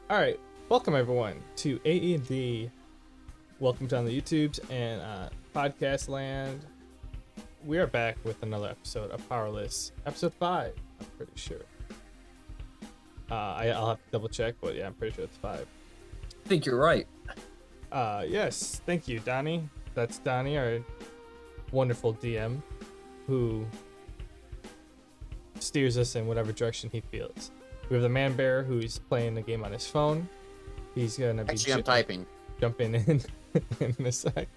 All right, welcome everyone to AED. Welcome down the YouTubes and podcast land. We are back with another episode of Powerless, episode 5. I'm pretty sure. I'll have to double check, but yeah, I'm pretty sure it's 5. I think you're right. Yes, thank you, Donnie. That's Donnie, our wonderful DM, who steers us in whatever direction he feels. We have the man bear who's playing the game on his phone. He's gonna be I'm typing. jumping in in a sec.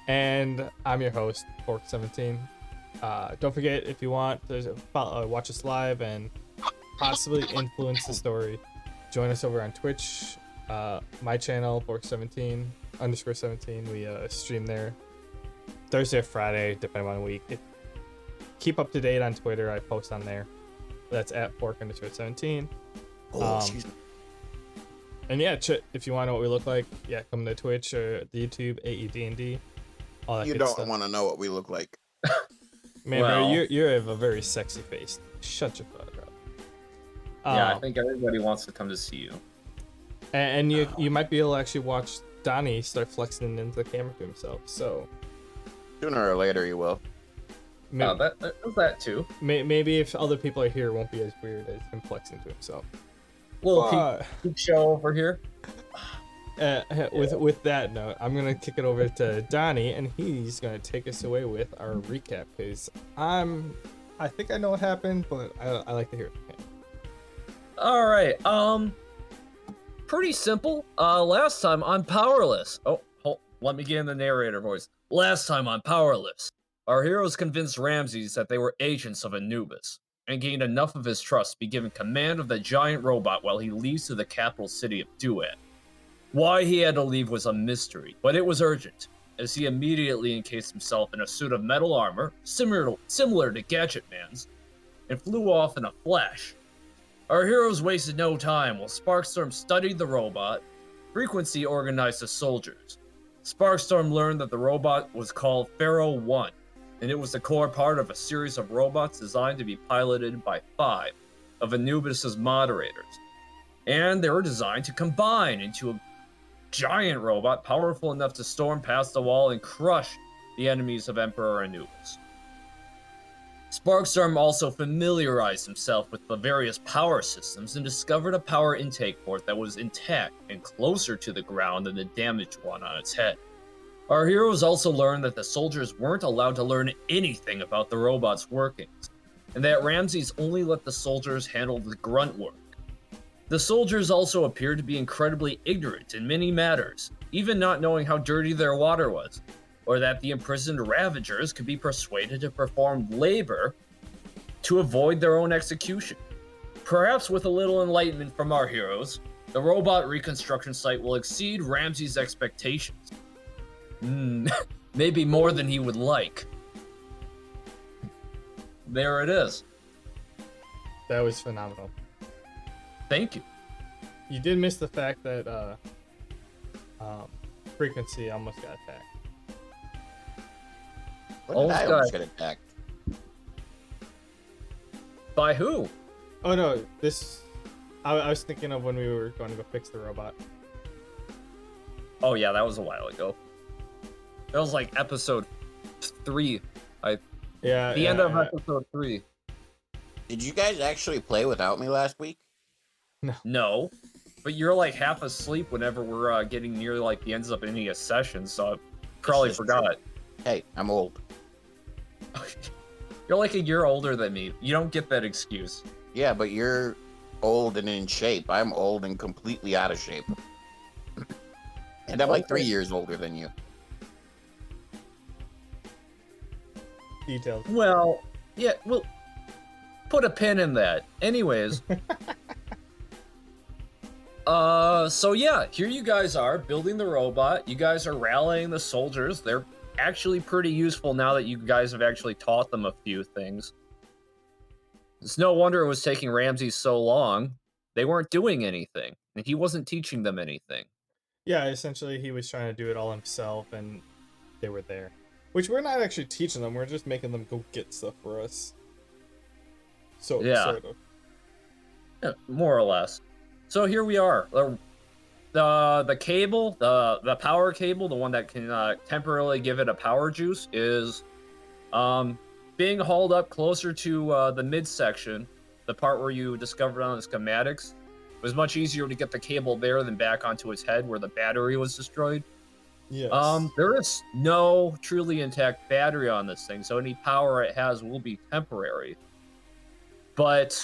And I'm your host, Fork17. Don't forget, if you want to watch us live and possibly influence the story, join us over on Twitch. My channel, Fork17_17. We stream there Thursday or Friday, depending on the week. Keep up to date on Twitter. I post on there. That's at Fork_17. Excuse me. And yeah, if you want to know what we look like, yeah, come to Twitch or the YouTube, AED&D. All that You good don't stuff. want to know what we look like. Man, Well- bro, you have a very sexy face. Shut your fuck up. Yeah, I think everybody wants to come to see you. And you might be able to actually watch Donnie start flexing into the camera to himself. So Sooner or later, you will. That too. maybe if other people are here, it won't be as weird as him flexing to himself. Little peep show over here. With that note, I'm gonna kick it over to Donnie, and he's gonna take us away with our recap. Because I think I know what happened, but I like to hear it from him. All right. Pretty simple. Last time on Powerless. Let me get in the narrator voice. Last time on Powerless, our heroes convinced Ramses that they were agents of Anubis, and gained enough of his trust to be given command of the giant robot while he leaves to the capital city of Duat. Why he had to leave was a mystery, but it was urgent, as he immediately encased himself in a suit of metal armor, similar to Gadget Man's, and flew off in a flash. Our heroes wasted no time while Sparkstorm studied the robot. Frequency organized the soldiers. Sparkstorm learned that the robot was called Pharaoh 1, and it was the core part of a series of robots designed to be piloted by 5 of Anubis' moderators. And they were designed to combine into a giant robot powerful enough to storm past the wall and crush the enemies of Emperor Anubis. Sparkstorm also familiarized himself with the various power systems and discovered a power intake port that was intact and closer to the ground than the damaged one on its head. Our heroes also learned that the soldiers weren't allowed to learn anything about the robot's workings, and that Ramses only let the soldiers handle the grunt work. The soldiers also appeared to be incredibly ignorant in many matters, even not knowing how dirty their water was, or that the imprisoned Ravagers could be persuaded to perform labor to avoid their own execution. Perhaps with a little enlightenment from our heroes, the robot reconstruction site will exceed Ramses' expectations. Maybe more than he would like. There it is. That was phenomenal. Thank you. You did miss the fact that Frequency almost got attacked. When did I almost get attacked? By who? Oh no, I was thinking of when we were going to go fix the robot. Oh yeah, that was a while ago. That was like episode 3. The end of episode 3. Did you guys actually play without me last week? No, but you're like half asleep whenever we're getting near like the ends of any session, so I probably forgot. Hey, I'm old. You're like a year older than me. You don't get that excuse. Yeah, but you're old and in shape. I'm old and completely out of shape. And I'm like 3 years older than you. Details. Well, yeah, well, put a pin in that. Anyways. So yeah, here you guys are building the robot. You guys are rallying the soldiers. They're actually pretty useful now that you guys have actually taught them a few things. It's no wonder it was taking Ramses so long. They weren't doing anything, and he wasn't teaching them anything. Yeah, essentially he was trying to do it all himself, and they were there. Which we're not actually teaching them, we're just making them go get stuff for us. So, Yeah. sort of. Yeah, more or less. So here we are. The cable, the power cable, the one that can temporarily give it a power juice, is being hauled up closer to the midsection, the part where you discovered on the schematics. It was much easier to get the cable there than back onto its head where the battery was destroyed. Yes. There is no truly intact battery on this thing, so any power it has will be temporary. But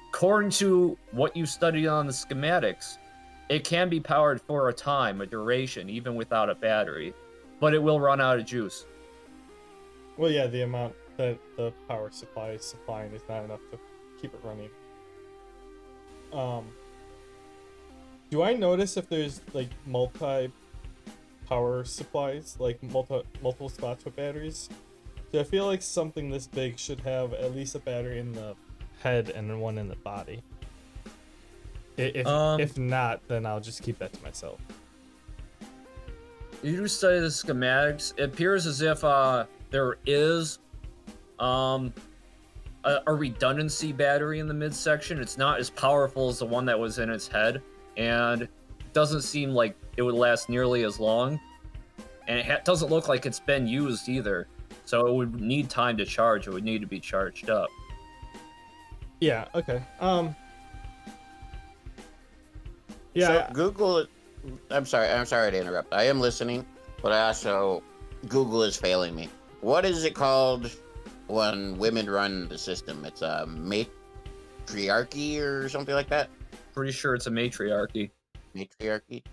according to what you studied on the schematics, it can be powered for a time, a duration, even without a battery, but it will run out of juice. Well, yeah, the amount that the power supply is supplying is not enough to keep it running. Do I notice if there's like multi-power supplies, like multiple spots with batteries? So I feel like something this big should have at least a battery in the head and then one in the body. If not, then I'll just keep that to myself. You do study the schematics. It appears as if there is a redundancy battery in the midsection. It's not as powerful as the one that was in its head, and it doesn't seem like it would last nearly as long. And it doesn't look like it's been used either, so it would need time to charge. It would need to be charged up. Yeah. Okay. Yeah. So Google. I'm sorry to interrupt. I am listening, but I also Google is failing me. What is it called when women run the system? It's a matriarchy or something like that. Pretty sure it's a matriarchy. Matriarchy.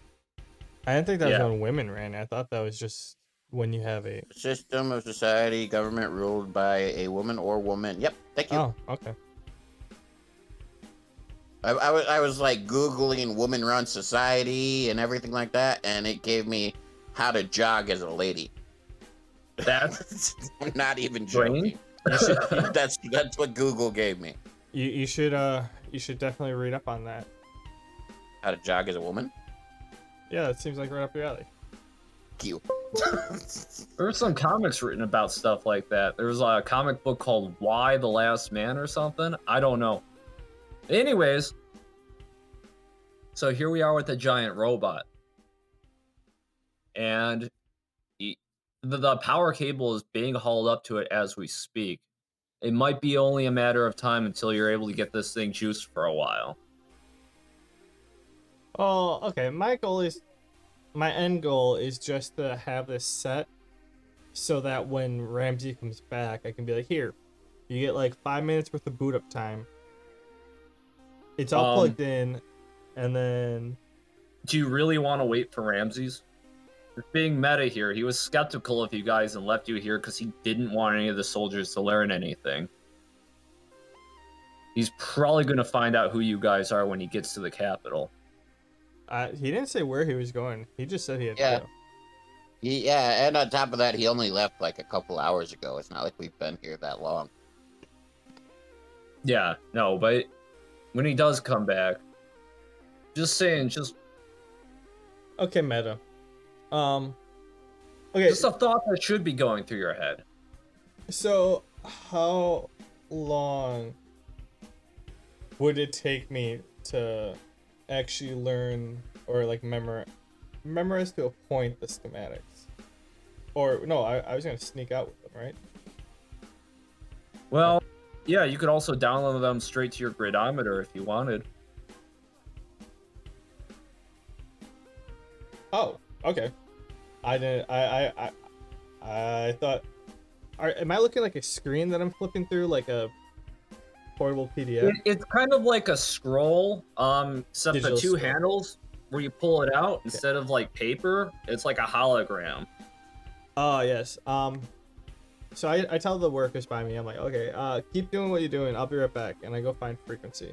I didn't think that was Yeah. when women ran. I thought that was just when you have a System of society, government ruled by a woman or woman. Yep. Thank you. Oh, okay. I was like Googling woman-run society and everything like that, and it gave me how to jog as a lady. That's I'm not even strange. joking. That's what Google gave me. You should definitely read up on that. How to jog as a woman? Yeah, that seems like right up your alley. Cute. There were some comics written about stuff like that. There was a comic book called Why the Last Man or something. I don't know. Anyways, so here we are with the giant robot. And the power cable is being hauled up to it as we speak. It might be only a matter of time until you're able to get this thing juiced for a while. Oh, okay. My end goal is just to have this set so that when Ramsey comes back, I can be like, here, you get like 5 minutes worth of boot up time. It's all plugged in, and then... Do you really want to wait for Ramses? You're being meta here. He was skeptical of you guys and left you here because he didn't want any of the soldiers to learn anything. He's probably going to find out who you guys are when he gets to the capital. He didn't say where he was going. He just said he had Yeah. to go. Yeah, and on top of that, he only left like a couple hours ago. It's not like we've been here that long. Yeah, no, but when he does come back, just saying, just Okay, meta. Okay, just a thought that should be going through your head. so how long would it take me to actually learn or like memorize to a point the schematics? Or no, I was gonna sneak out with them, right? Well, yeah, you could also download them straight to your gridometer if you wanted. Oh, okay. I didn't. I thought. Am I looking like a screen that I'm flipping through, like a portable PDF? It's kind of like a scroll, except Digital the two scroll. handles where you pull it out instead of like paper. It's like a hologram. Oh yes. So I tell the workers by me. I'm like, okay, keep doing what you're doing. I'll be right back, and I go find frequency.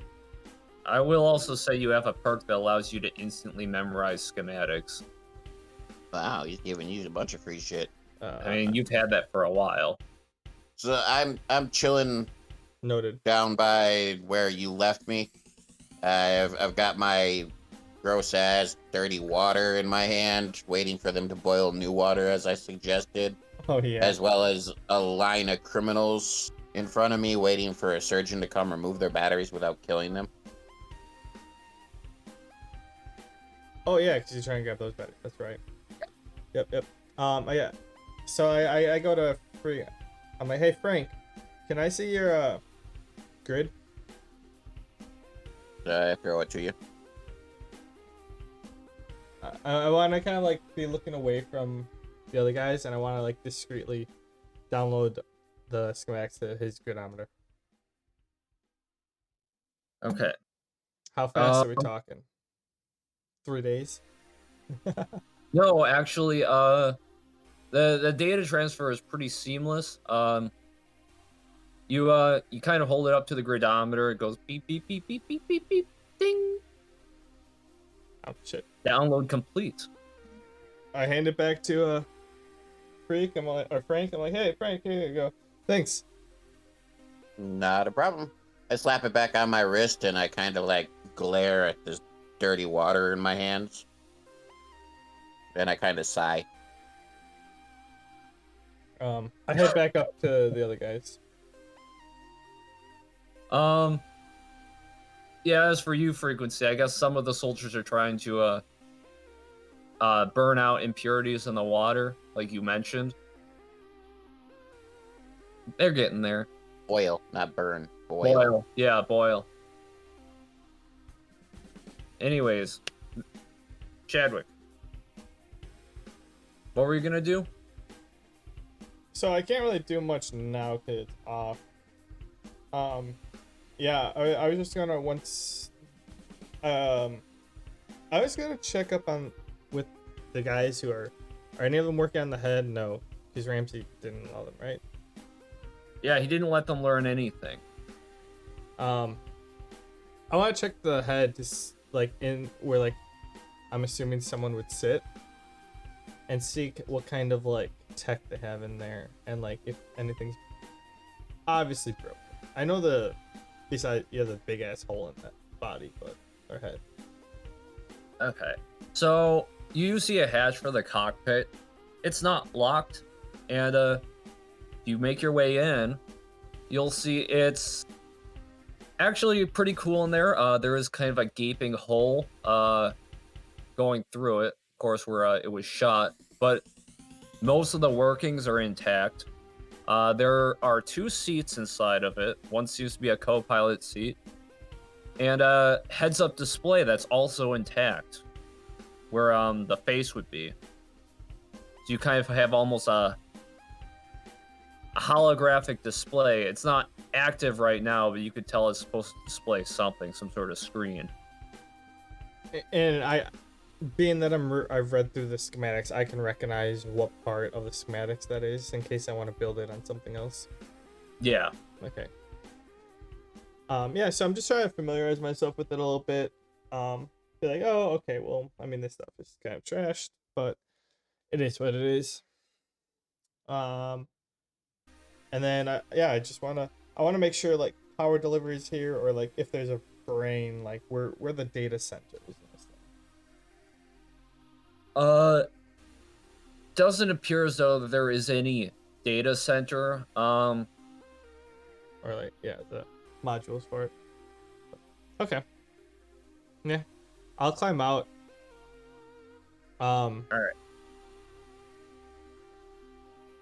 I will also say you have a perk that allows you to instantly memorize schematics. Wow, he's giving you a bunch of free shit. I mean, you've had that for a while. So I'm chilling Noted. down by where you left me. I've got my gross ass dirty water in my hand, waiting for them to boil new water as I suggested, Oh yeah. as well as a line of criminals in front of me waiting for a surgeon to come remove their batteries without killing them. Oh yeah, because you're trying to grab those batteries. That's right. Yep. Yeah. So I go to Frank. I'm like, hey Frank, can I see your grid? I throw it to you. I want to kind of like be looking away from the other guys, and I want to like discreetly download the schematics to his gridometer. Okay. How fast are we talking? 3 days? No, actually, the data transfer is pretty seamless. You kind of hold it up to the gridometer. It goes beep beep beep beep beep beep beep ding. Oh shit! Download complete. I hand it back to Frank. I'm like, hey Frank, here you go. Thanks. Not a problem. I slap it back on my wrist and I kind of like glare at this dirty water in my hands. Then I kind of sigh. I head back up to the other guys. Yeah, as for you, frequency, I guess some of the soldiers are trying to burn out impurities in the water, like you mentioned. They're getting there. Boil, not burn. Boil. Boil. Yeah, boil. Anyways, Chadwick, what were you gonna do? So I can't really do much now because it's off. Yeah, I was just gonna I was gonna check up on with the guys who are any of them working on the head? No, because Ramsey didn't allow them, right? Yeah, he didn't let them learn anything. I want to check the head, just like in where like I'm assuming someone would sit, and see what kind of like tech they have in there, and like if anything's obviously broken. I know the big ass hole in that body, but their head. Okay, so you see a hatch for the cockpit. It's not locked, and if you make your way in, you'll see it's actually pretty cool in there. There is kind of a gaping hole going through it, of course, where it was shot, but most of the workings are intact. There are 2 seats inside of it. One seems to be a co-pilot seat, and a heads-up display that's also intact, where the face would be. So you kind of have almost a holographic display. It's not active right now, but you could tell it's supposed to display something, some sort of screen. And being that I've read through the schematics, I can recognize what part of the schematics that is in case I want to build it on something else. Yeah. Okay. Yeah, so I'm just trying to familiarize myself with it a little bit. Be like, oh, okay, well, I mean, this stuff is kind of trashed, but it is what it is. And then I just want to make sure like power delivery is here, or like if there's a brain, like where the data center is. Doesn't appear as though there is any data center. Or like, yeah, the modules for it. Okay. Yeah. I'll climb out. Alright.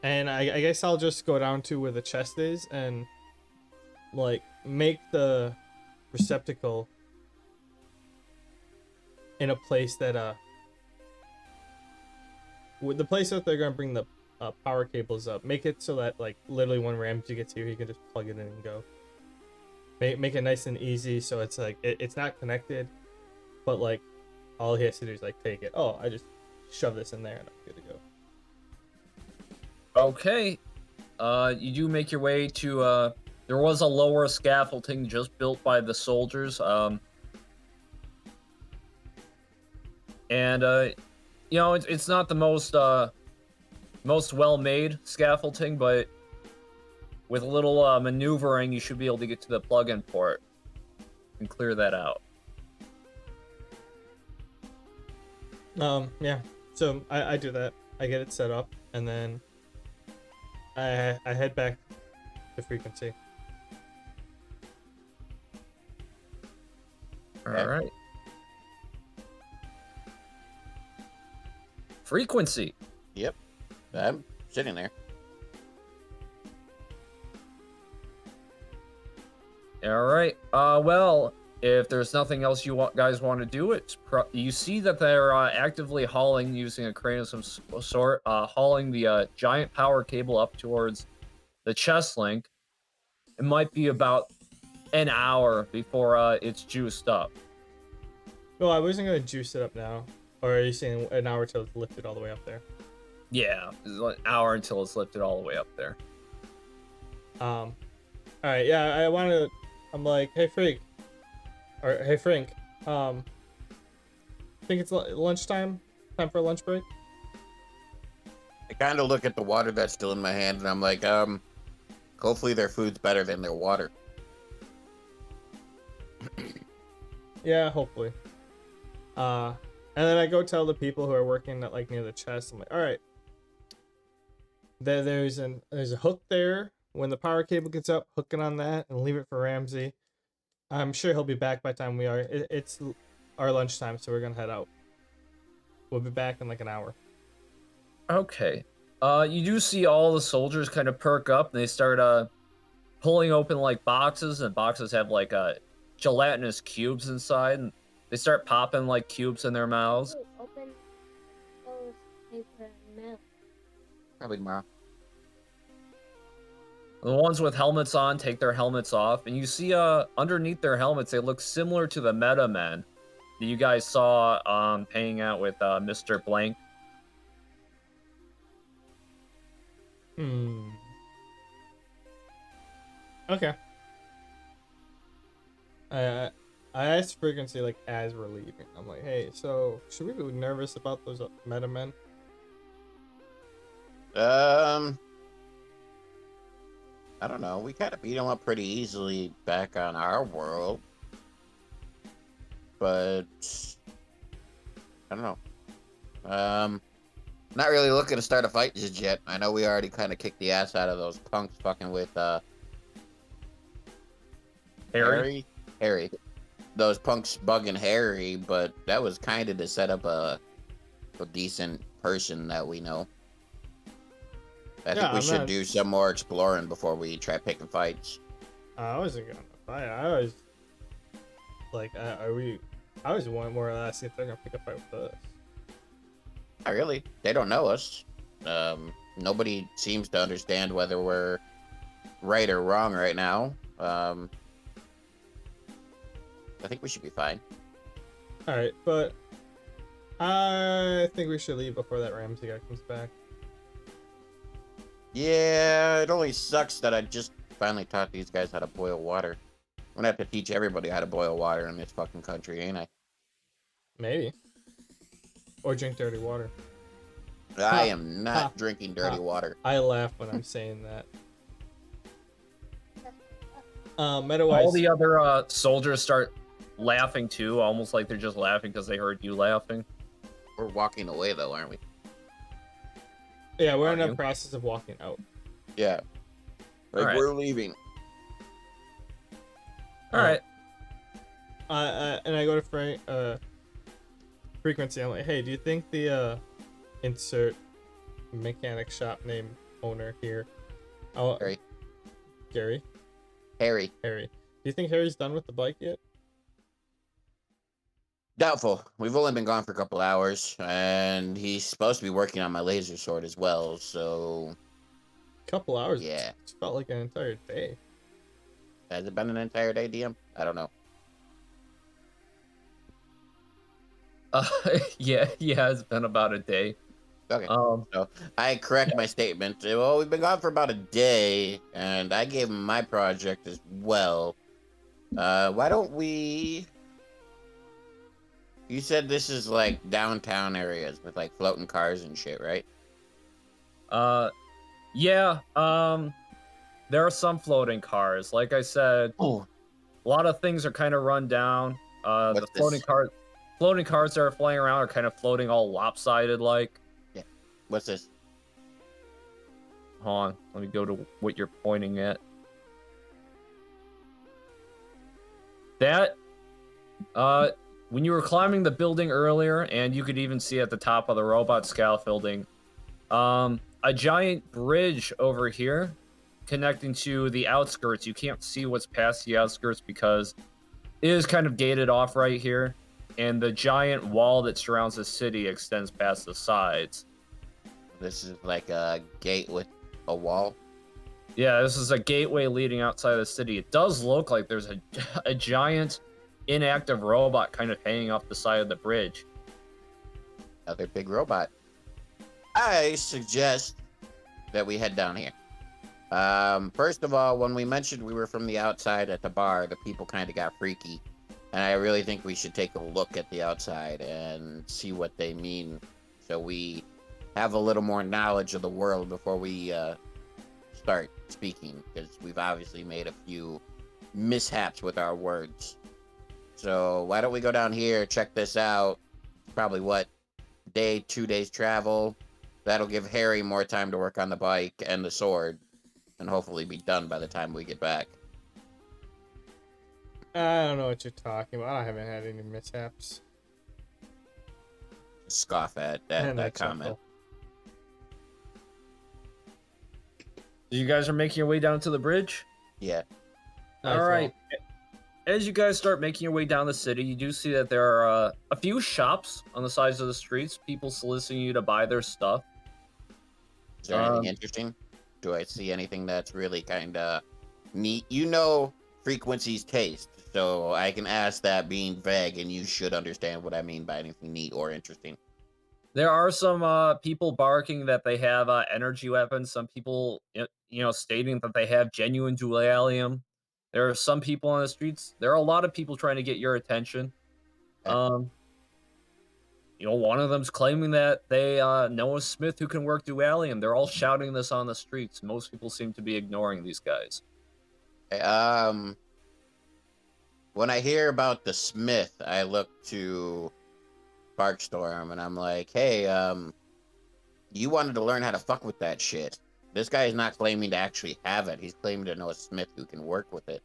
And I guess I'll just go down to where the chest is and like make the receptacle in a place that with the place that they're gonna bring the power cables up, make it so that like literally when Ramsey gets here, he can just plug it in and go. Make it nice and easy, so it's like it's not connected, but like all he has to do is like take it. Oh, I just shove this in there and I'm good to go. Okay. You do make your way to there was a lower scaffolding just built by the soldiers. And you know, it's not the most well-made scaffolding, but with a little maneuvering, you should be able to get to the plug-in port and clear that out. Yeah. So I do that. I get it set up, and then I head back to frequency. All right. Frequency. Yep. I'm sitting there. All right. Well, if there's nothing else you guys want to do, you see that they're actively hauling, using a crane of some sort, hauling the giant power cable up towards the chest link. It might be about an hour before it's juiced up. No, I wasn't gonna juice it up now. Or are you saying an hour till it's lifted all the way up there? Yeah, it's like an hour until it's lifted all the way up there. All right, yeah, I'm like, hey Freak, or hey Frank, think it's lunchtime? Time for a lunch break? I kind of look at the water that's still in my hand, and I'm like, hopefully their food's better than their water. Yeah, hopefully. And then I go tell the people who are working at like near the chest. I'm like, all right, there's a hook there. When the power cable gets up, hook it on that and leave it for Ramsey. I'm sure he'll be back by the time we are. It's our lunchtime, so we're gonna head out. We'll be back in like an hour. Okay. You do see all the soldiers kind of perk up, and they start pulling open like boxes, and boxes have like gelatinous cubes inside, and they start popping like cubes in their mouths. Ooh, open those paper milk. Probably tomorrow. The ones with helmets on take their helmets off, and you see underneath their helmets they look similar to the Meta Men that you guys saw hanging out with Mr. Blank. Okay. I asked Frequency like as we're leaving. I'm like, hey, so should we be nervous about those Meta Men? I don't know. We kind of beat them up pretty easily back on our world, but I don't know. Not really looking to start a fight just yet. I know we already kind of kicked the ass out of those punks fucking with Harry. Those punks bugging Harry, but that was kind of to set up a decent person that we know. I think we should do some more exploring before we try picking fights. I wasn't gonna fight. I was like, I was one more or less if they're gonna pick a fight with us. Not really. They don't know us. Nobody seems to understand whether we're right or wrong right now. I think we should be fine. All right, but I think we should leave before that Ramsey guy comes back. Yeah, it only sucks that I just finally taught these guys how to boil water. I'm gonna have to teach everybody how to boil water in this fucking country, ain't I? Maybe. Or drink dirty water. I am not drinking dirty water. I laugh when I'm saying that. All the other soldiers start laughing too, almost like they're just laughing because they heard you laughing. We're walking away though, aren't we? Yeah, we're in the process of walking out. Yeah. Like, we're leaving. Alright. And I go to Frequency. I'm like, hey, do you think the insert mechanic shop name owner here? Harry. Harry. Do you think Harry's done with the bike yet? Doubtful. We've only been gone for a couple hours, and he's supposed to be working on my laser sword as well, so... Couple hours? Yeah. It felt like an entire day. Has it been an entire day, DM? I don't know. Yeah, it's been about a day. Okay. So I correct my statement. Well, we've been gone for about a day, and I gave him my project as well. Why don't we... You said this is like downtown areas with like floating cars and shit, right? Yeah. There are some floating cars. Like I said, a lot of things are kind of run down. The floating cars that are flying around are kind of floating all lopsided like. Yeah. What's this? Hold on. Let me go to what you're pointing at. when you were climbing the building earlier, and you could even see at the top of the robot scaffolding, a giant bridge over here connecting to the outskirts. You can't see what's past the outskirts because it is kind of gated off right here, and the giant wall that surrounds the city extends past the sides. This is like a gate with a wall. Yeah, this is a gateway leading outside the city. It does look like there's a giant inactive robot kind of hanging off the side of the bridge. Another big robot. I suggest that we head down here. First of all, when we mentioned we were from the outside at the bar, the people kind of got freaky. And I really think we should take a look at the outside and see what they mean, so we have a little more knowledge of the world before we start speaking, because we've obviously made a few mishaps with our words. So why don't we go down here, check this out? Probably what, 2 days travel. That'll give Harry more time to work on the bike and the sword, and hopefully be done by the time we get back. I don't know what you're talking about. I haven't had any mishaps. Scoff at that comment. You guys are making your way down to the bridge? Yeah. All right. As you guys start making your way down the city, you do see that there are a few shops on the sides of the streets, people soliciting you to buy their stuff. Is there anything interesting? Do I see anything that's really kind of neat? You know Frequency's taste, so I can ask that being vague, and you should understand what I mean by anything neat or interesting. There are some people barking that they have energy weapons. Some people, stating that they have genuine dualium. There are some people on the streets. There are a lot of people trying to get your attention. Okay. One of them's claiming that they know a smith who can work dualium. They're all shouting this on the streets. Most people seem to be ignoring these guys. When I hear about the smith, I look to Barkstorm and I'm like, hey, you wanted to learn how to fuck with that shit. This guy is not claiming to actually have it. He's claiming to know a smith who can work with it.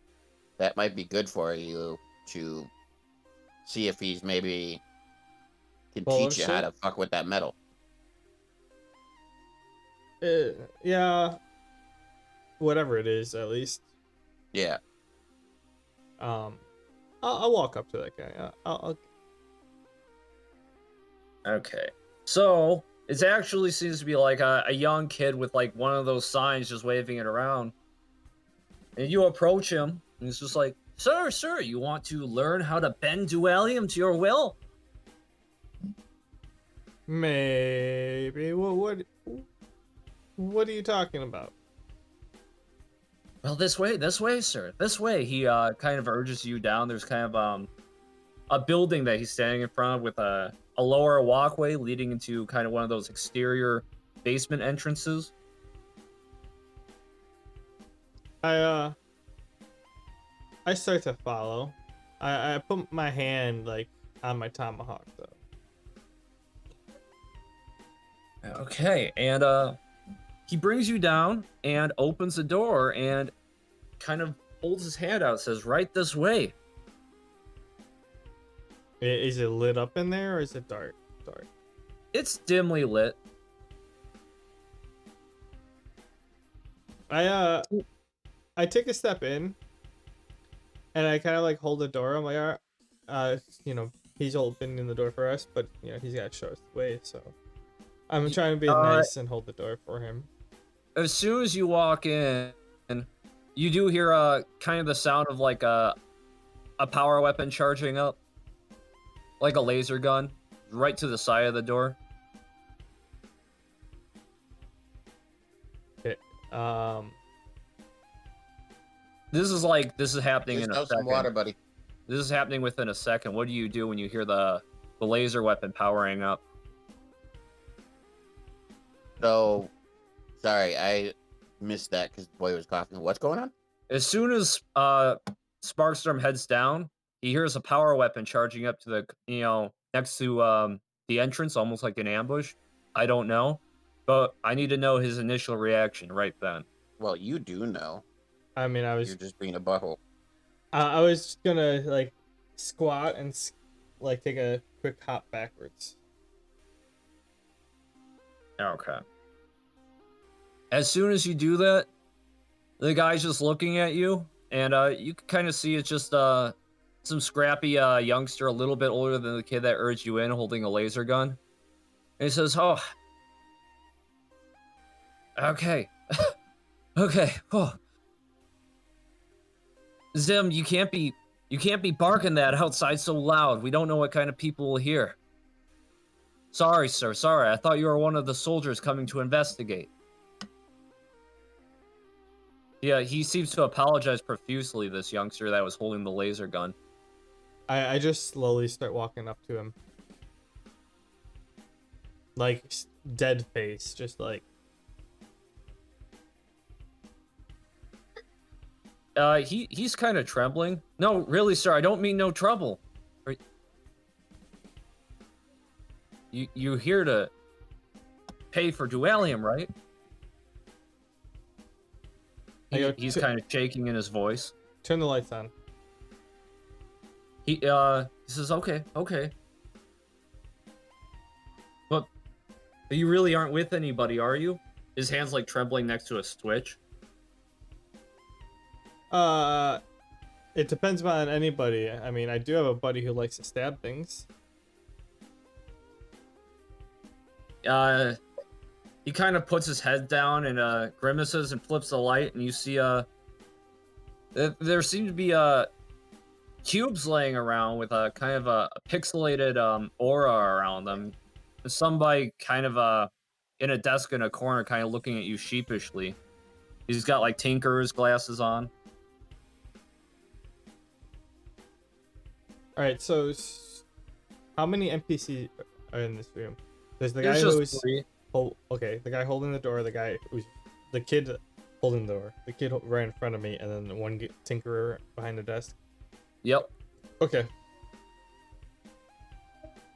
That might be good for you to see if he's maybe can teach you how to fuck with that metal. Yeah. Whatever it is, at least. Yeah. I'll walk up to that guy. I'll... Okay. So, it actually seems to be like a young kid with like one of those signs just waving it around. And you approach him, and he's just like, Sir, you want to learn how to bend dualium to your will? Maybe. What are you talking about? Well, this way, sir. This way. He kind of urges you down. There's kind of a building that he's standing in front of with a lower walkway leading into kind of one of those exterior basement entrances. I start to follow. I put my hand like on my tomahawk though. Okay, and he brings you down and opens the door and kind of holds his hand out, says, right this way. Is it lit up in there or is it dark? Dark. It's dimly lit. I take a step in and I kind of like hold the door. I'm like, he's opening the door for us, but he's got to show us the way, so I'm trying to be nice and hold the door for him. As soon as you walk in, you do hear kind of the sound of like a power weapon charging up, like a laser gun, right to the side of the door. Okay. This is happening in a second. Some water, buddy. This is happening within a second. What do you do when you hear the laser weapon powering up? So, sorry, I missed that because the boy was coughing. What's going on? As soon as Sparkstorm heads down, he hears a power weapon charging up to the, next to the entrance, almost like an ambush. I don't know, but I need to know his initial reaction right then. Well, you do know. I mean, You're just being a butthole. I was gonna like squat and like take a quick hop backwards. Okay. As soon as you do that, the guy's just looking at you, and you can kind of see it's just some scrappy youngster, a little bit older than the kid that urged you in, holding a laser gun. And he says, "Oh, okay, okay. Oh, Zim, you can't be barking that outside so loud. We don't know what kind of people will hear. Sorry, sir. Sorry. I thought you were one of the soldiers coming to investigate." Yeah, he seems to apologize profusely, this youngster that was holding the laser gun. I just slowly start walking up to him. Like, dead face, just like... He's kind of trembling. "No, really, sir, I don't mean no trouble. You here to pay for dualium, right?" He's kind of shaking in his voice. Turn the lights on. He says, okay. But you really aren't with anybody, are you? His hand's like trembling next to a switch. It depends on anybody. I mean, I do have a buddy who likes to stab things. He kind of puts his head down and grimaces and flips the light, and you see there seem to be cubes laying around with a kind of a pixelated aura around them. Somebody kind of in a desk in a corner, kind of looking at you sheepishly. He's got like Tinker's glasses on. All right, so how many NPCs are in this room? There's the guy There's just who's 3. okay, the guy holding the door, the kid holding the door, the kid right in front of me, and then the one tinkerer behind the desk. Yep. Okay.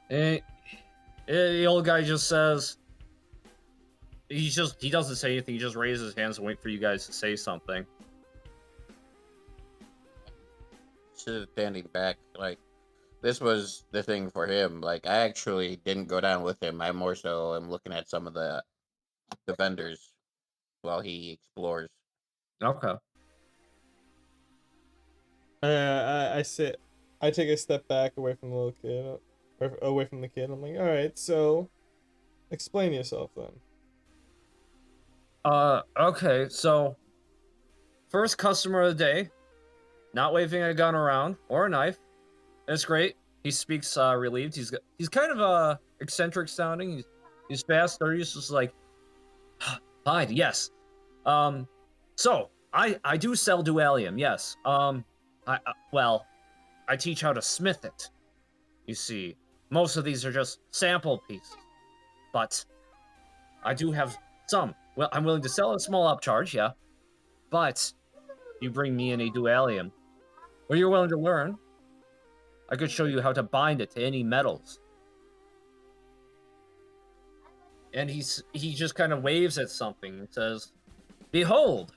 And the old guy just says, he doesn't say anything. He just raises his hands and wait for you guys to say something. Standing back, like, this was the thing for him. Like, I actually didn't go down with him. I more so am looking at some of the vendors while he explores. Okay. I take a step back away from the little kid, or away from the kid. I'm like, all right, so explain yourself then. Okay, so first customer of the day, not waving a gun around or a knife. That's great. He speaks relieved. He's kind of eccentric sounding. He's fast. He's just like, "Fine, yes. So I do sell dualium, yes. Well, I teach how to smith it. You see, most of these are just sample pieces, but I do have some. Well, I'm willing to sell at a small upcharge, yeah. But you bring me in a dualium, or you're willing to learn, I could show you how to bind it to any metals." And he just kind of waves at something and says, "Behold."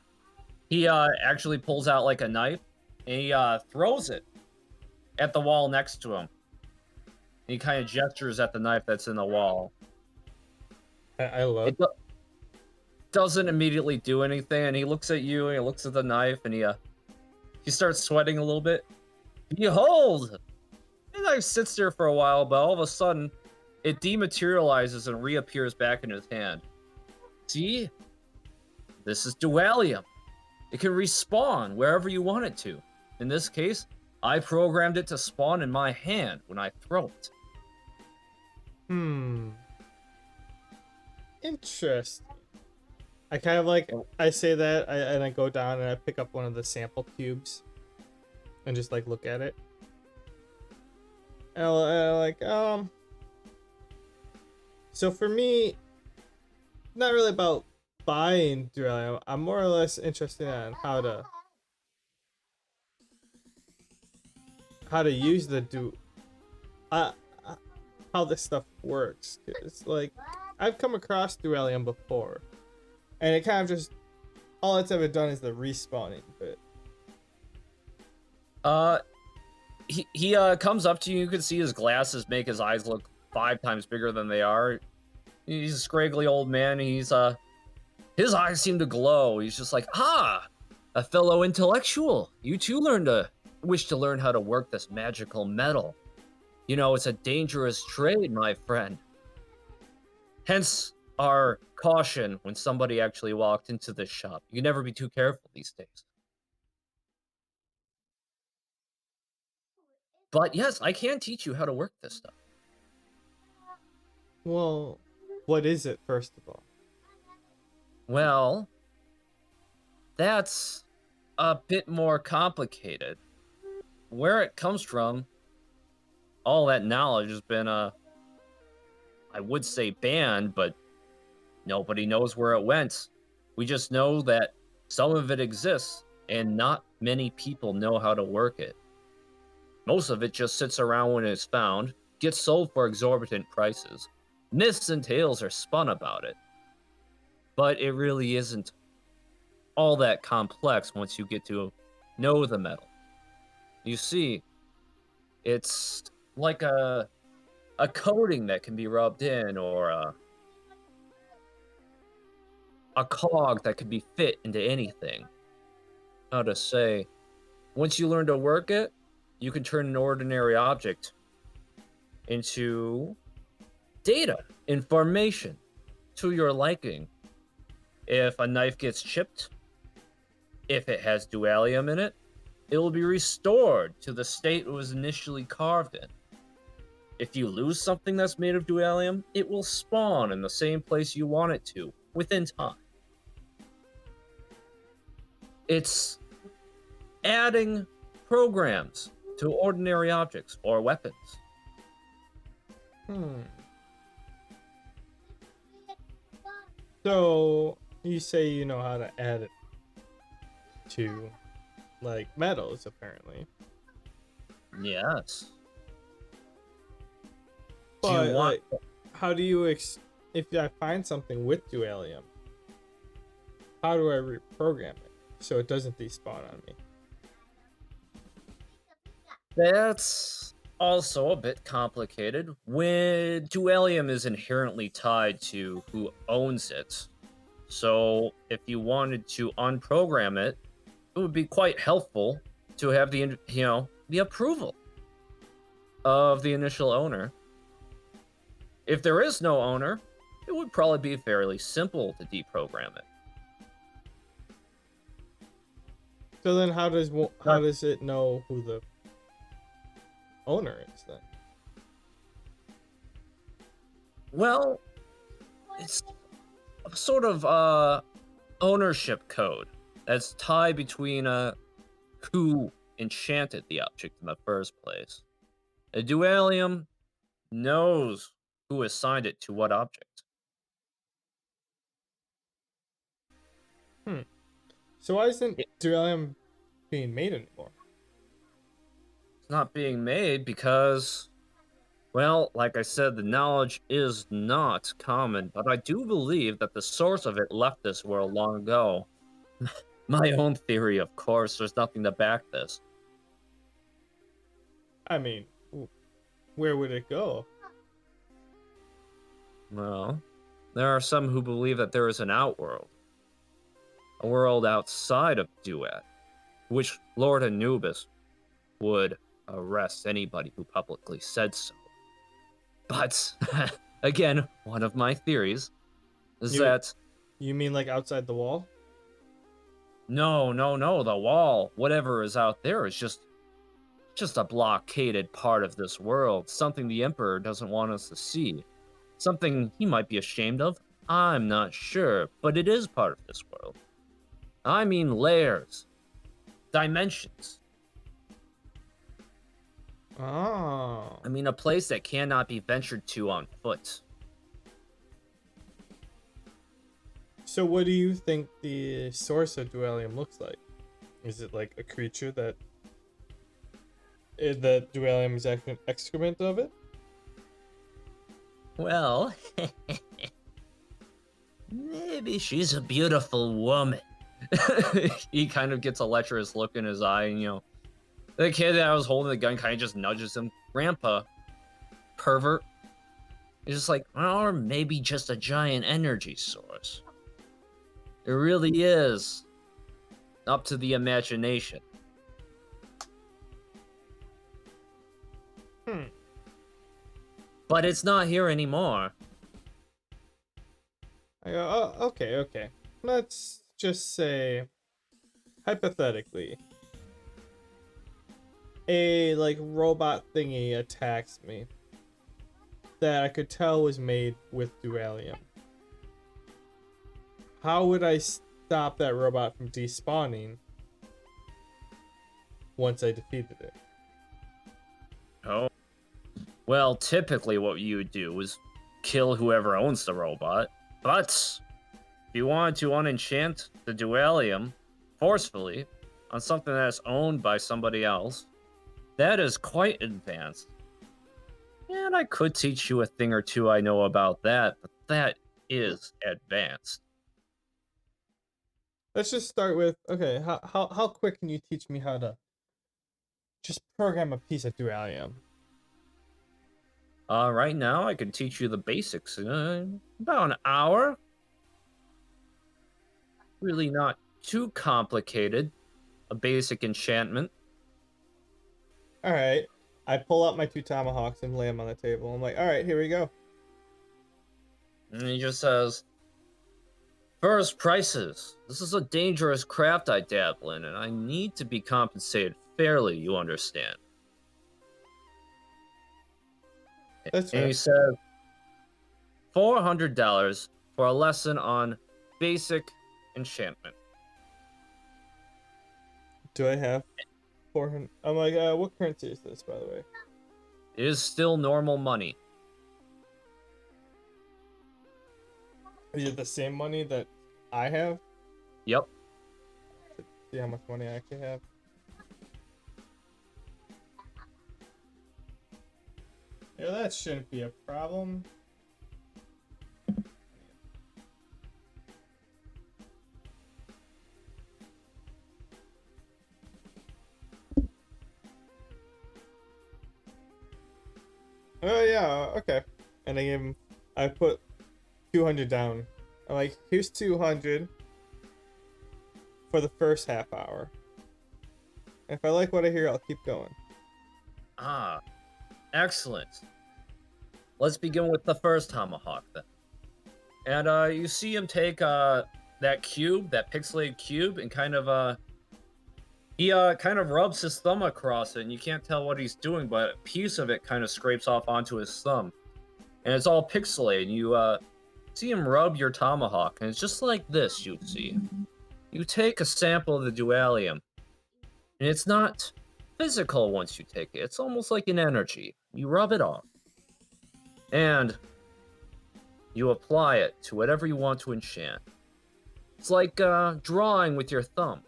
He actually pulls out like a knife, and he throws it at the wall next to him. And he kind of gestures at the knife that's in the wall. I love. It doesn't immediately do anything, and he looks at you, and he looks at the knife, and he starts sweating a little bit. "Behold!" The knife sits there for a while, but all of a sudden, it dematerializes and reappears back in his hand. "See? This is dualium. It can respawn wherever you want it to. In this case, I programmed it to spawn in my hand when I throw it." Interesting. I kind of like, I say that, and I go down and I pick up one of the sample cubes and just like look at it. And I like, so for me, not really about buying dualium. I'm more or less interested in how to use how this stuff works. It's like, I've come across dualium before, and it kind of just, all it's ever done is the respawning bit. he comes up to you. You can see his glasses make his eyes look 5 times bigger than they are. He's a scraggly old man. His eyes seem to glow. He's just like, a fellow intellectual. You too wish to learn how to work this magical metal. You know, it's a dangerous trade, my friend. Hence our caution when somebody actually walked into this shop. You can never be too careful these days. But yes, I can teach you how to work this stuff. Well, what is it, first of all? Well, that's a bit more complicated. Where it comes from, all that knowledge has been, I would say banned, but nobody knows where it went. We just know that some of it exists, and not many people know how to work it. Most of it just sits around when it's found, gets sold for exorbitant prices. Myths and tales are spun about it. But it really isn't all that complex once you get to know the metal. You see, it's like a coating that can be rubbed in, or a cog that can be fit into anything. How to say, once you learn to work it, you can turn an ordinary object into data, information, to your liking. If a knife gets chipped, if it has dualium in it, it will be restored to the state it was initially carved in. If you lose something that's made of dualium, it will spawn in the same place you want it to, within time. It's adding programs to ordinary objects or weapons. So, you say you know how to add it to, like, metals, apparently. Yes. But, Do you want... like, how do you, if I find something with dualium, how do I reprogram it so it doesn't despawn on me? That's also a bit complicated. When dualium is inherently tied to who owns it. So if you wanted to unprogram it, it would be quite helpful to have the approval of the initial owner. If there is no owner, it would probably be fairly simple to deprogram it. So then how does it know who the owner is then? Well, it's a sort of ownership code that's tied between who enchanted the object in the first place. A dualium knows who assigned it to what object. So why isn't dualium being made anymore? It's not being made because, well, like I said, the knowledge is not common, but I do believe that the source of it left this world long ago. My own theory, of course, there's nothing to back this. I mean, where would it go? Well, there are some who believe that there is an outworld. A world outside of Duat, which Lord Anubis would arrest anybody who publicly said so. But, again, one of my theories is that... You mean like outside the wall? No, the wall, whatever is out there, is just a blockaded part of this world, something the Emperor doesn't want us to see. Something he might be ashamed of? I'm not sure, but it is part of this world. I mean layers, dimensions. Oh. I mean a place that cannot be ventured to on foot. So what do you think the source of dualium looks like? Is it like a creature that dualium is actually an excrement of it? Well, maybe she's a beautiful woman. He kind of gets a lecherous look in his eye, and The kid that was holding the gun kind of just nudges him. Grandpa, pervert. He's just like, or maybe just a giant energy source. It really is up to the imagination. But it's not here anymore. I go, oh, okay. Let's just say, hypothetically, a like robot thingy attacks me that I could tell was made with dualium. How would I stop that robot from despawning once I defeated it? Oh. Well, typically what you would do is kill whoever owns the robot. But if you want to unenchant the dualium forcefully on something that's owned by somebody else, that is quite advanced. And I could teach you a thing or two I know about that, but that is advanced. Let's just start with, okay, how quick can you teach me how to just program a piece of dualium? Right now I can teach you the basics in about an hour. Really not too complicated. A basic enchantment. Alright. I pull out my 2 tomahawks and lay them on the table. I'm like, alright, here we go. And he just says, first, prices. This is a dangerous craft I dabble in, and I need to be compensated fairly, you understand. That's And fair. he says, $400 for a lesson on basic enchantment. Do I have 400? I'm like, what currency is this, by the way? It is still normal money. Is it the same money that I have? Yep. See how much money I actually have. Yeah, that shouldn't be a problem. Oh yeah, okay. And I put 200 down. I'm like, here's 200 for the first half hour. And if I like what I hear, I'll keep going. Ah, excellent. Let's begin with the first tomahawk then. And you see him take that cube, that pixelated cube, and kind of he kind of rubs his thumb across it, and you can't tell what he's doing, but a piece of it kind of scrapes off onto his thumb. And it's all pixelated, and you see him rub your tomahawk, and it's just like this, you see. You take a sample of the dualium, and it's not physical once you take it. It's almost like an energy. You rub it off. And you apply it to whatever you want to enchant. It's like drawing with your thumb.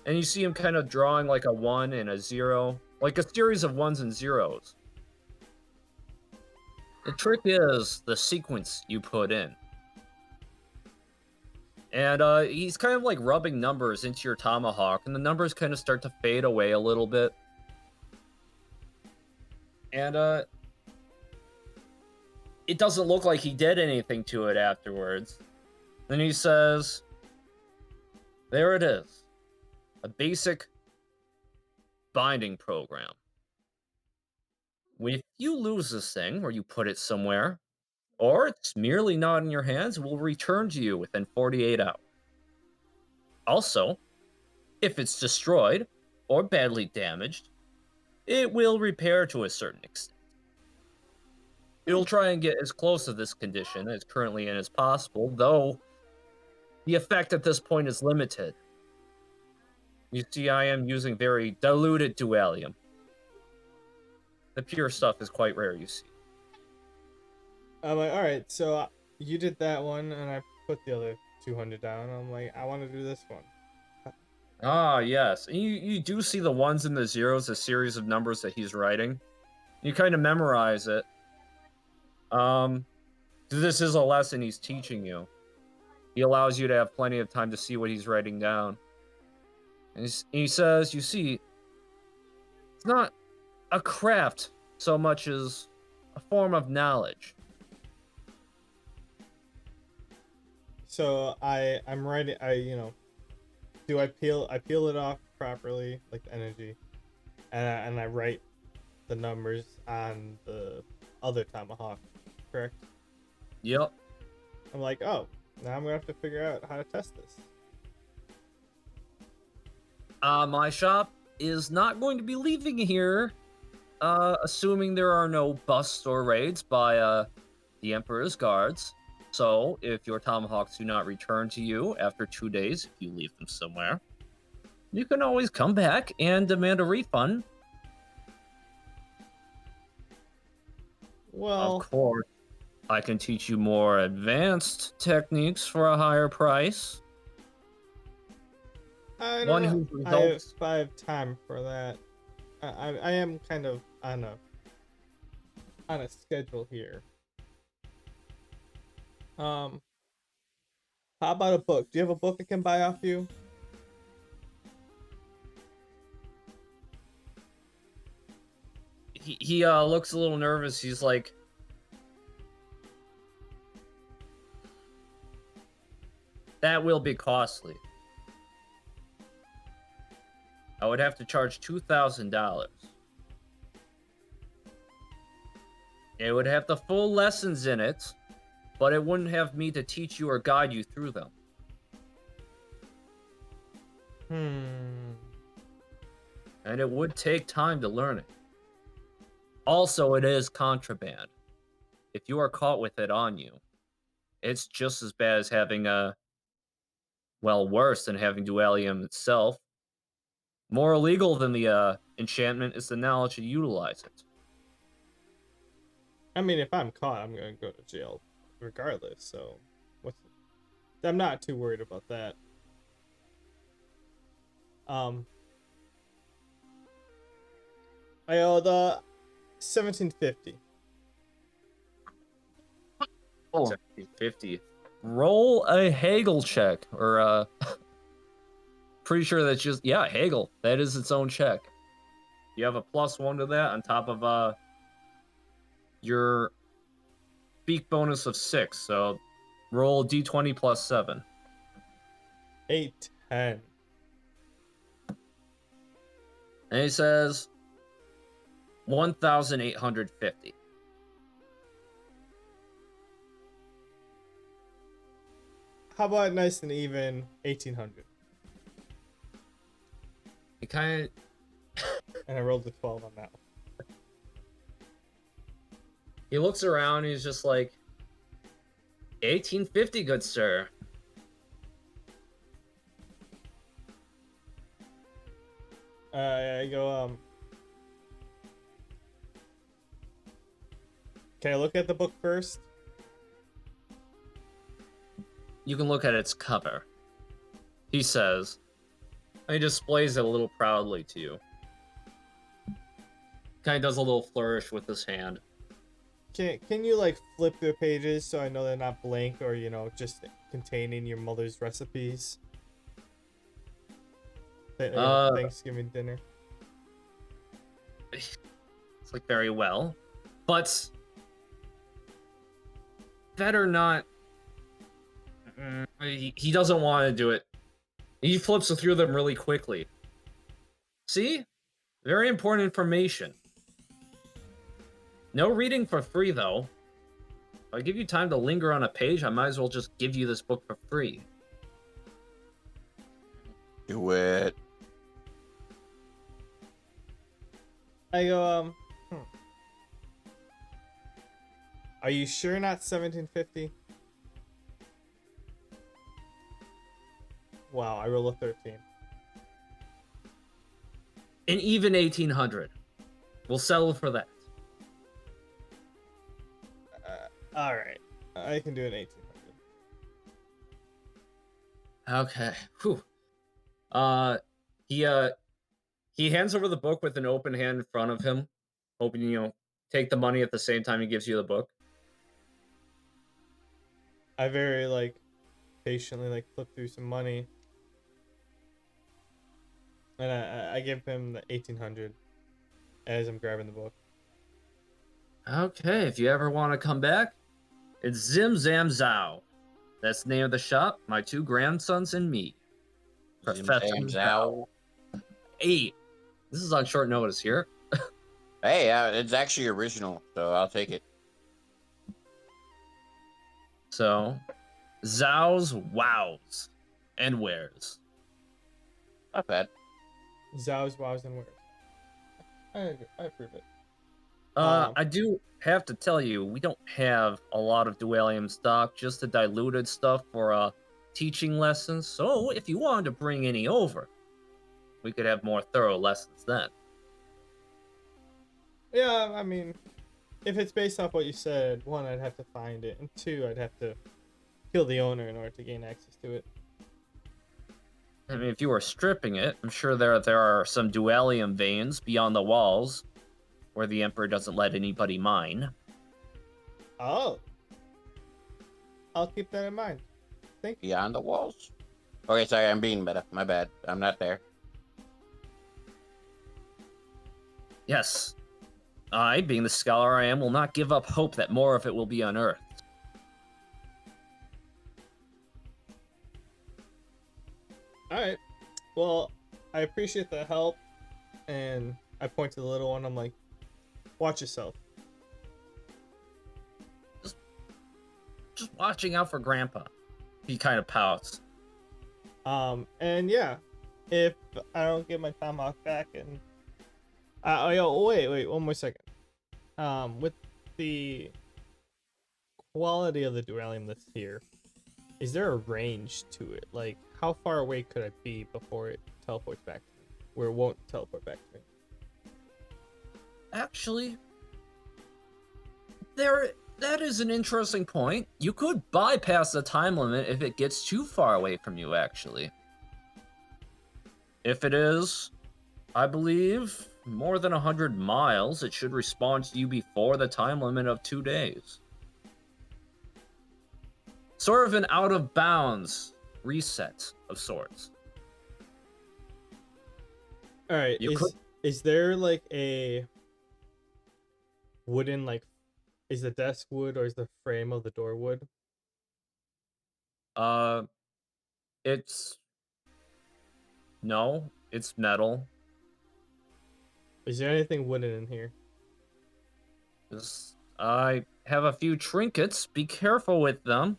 And you see him kind of drawing like a 1 and a 0, like a series of 1s and 0s. The trick is the sequence you put in. And he's kind of like rubbing numbers into your tomahawk, and the numbers kind of start to fade away a little bit. And it doesn't look like he did anything to it afterwards. Then he says, there it is. A basic binding program. If you lose this thing, or you put it somewhere, or it's merely not in your hands, it will return to you within 48 hours. Also, if it's destroyed or badly damaged, it will repair to a certain extent. It'll try and get as close to this condition as currently in as possible, though the effect at this point is limited. You see, I am using very diluted dualium. The pure stuff is quite rare, you see. I'm like, alright, so you did that one, and I put the other 200 down. I'm like, I want to do this one. Ah, yes. And you do see the 1s and the 0s, a series of numbers that he's writing. You kind of memorize it. This is a lesson he's teaching you. He allows you to have plenty of time to see what he's writing down. And he says, you see, It's not a craft so much as a form of knowledge. So I'm writing. Do I peel it off properly, like the energy, and I write the numbers on the other tomahawk, correct? Yep. I'm like, oh, now I'm gonna have to figure out how to test this. My shop is not going to be leaving here, assuming there are no busts or raids by the Emperor's guards. So, if your tomahawks do not return to you after 2 days, if you leave them somewhere, you can always come back and demand a refund. Well, Of course, I can teach you more advanced techniques for a higher price. I don't One know. whose I have, results. I have time for that. I am kind of on a schedule here. How about a book? Do you have a book I can buy off you? He looks a little nervous. He's like, that will be costly. I would have to charge $2,000. It would have the full lessons in it, but it wouldn't have me to teach you or guide you through them. And it would take time to learn it. Also, it is contraband. If you are caught with it on you, it's just as bad as having worse than having dualium itself. More illegal than the enchantment is the knowledge to utilize it. I mean, if I'm caught, I'm gonna go to jail, regardless. So, I'm not too worried about that. I owe the 1750. Oh, 50. Roll a Hagel check, or pretty sure that's just Hagel. That is its own check. You have a +1 to that on top of your speak bonus of 6. So roll d20 plus 7. 810. And he says 1,850. How about nice and even 1800? He kind of And I rolled a 12 on that one. he looks around. He's just like, 1850, good sir. I go, can I look at the book first? You can look at its cover. He says, and he displays it a little proudly to you. Kind of does a little flourish with his hand. Can you like flip the pages so I know they're not blank or just containing your mother's recipes? Thanksgiving dinner. It's like very well, but better not. He doesn't want to do it. He flips through them really quickly. See? Very important information. No reading for free, though. If I give you time to linger on a page, I might as well just give you this book for free. Do it. I go, Are you sure not 1750? Wow, I rolled a 13. And even 1800. We'll settle for that. Alright. I can do an 1800. Okay. Whew. He hands over the book with an open hand in front of him, hoping take the money at the same time he gives you the book. I very patiently flip through some money. And I give him the 1800. as I'm grabbing the book. Okay, if you ever want to come back, it's Zim Zam Zao. That's the name of the shop. My 2 grandsons and me. Zim Professor Zam Zhao. Zhao. Hey, this is on short notice here. Hey, it's actually original, so I'll take it. So, Zhao's wows and wares. Not bad. Zhao's, wows, and wares. I approve it. I do have to tell you, we don't have a lot of dualium stock, just the diluted stuff for teaching lessons. So, if you wanted to bring any over, we could have more thorough lessons then. Yeah, I mean, if it's based off what you said, 1, I'd have to find it, and 2, I'd have to kill the owner in order to gain access to it. I mean, if you were stripping it, I'm sure there are some dualium veins beyond the walls where the Emperor doesn't let anybody mine. Oh. I'll keep that in mind. Thank you. Beyond the walls. Okay, sorry, I'm being meta. My bad. I'm not there. Yes. I, being the scholar I am, will not give up hope that more of it will be unearthed. Alright. Well, I appreciate the help, and I point to the little one. I'm like, watch yourself. Just watching out for Grandpa. He kind of pouts. And yeah, if I don't get my tomahawk back, and wait, 1 more second. With the quality of the dualium that's here, is there a range to it? Like, how far away could I be before it teleports back to me? Where it won't teleport back to me? Actually, that is an interesting point. You could bypass the time limit if it gets too far away from you, actually. If it is, I believe, more than 100 miles, it should respond to you before the time limit of 2 days. Sort of an All out-of-bounds reset of sorts. right, is there like a wooden, like, is the desk wood or is the frame of the door wood? It's metal. Is there anything wooden in here? I have a few trinkets. Be careful with them.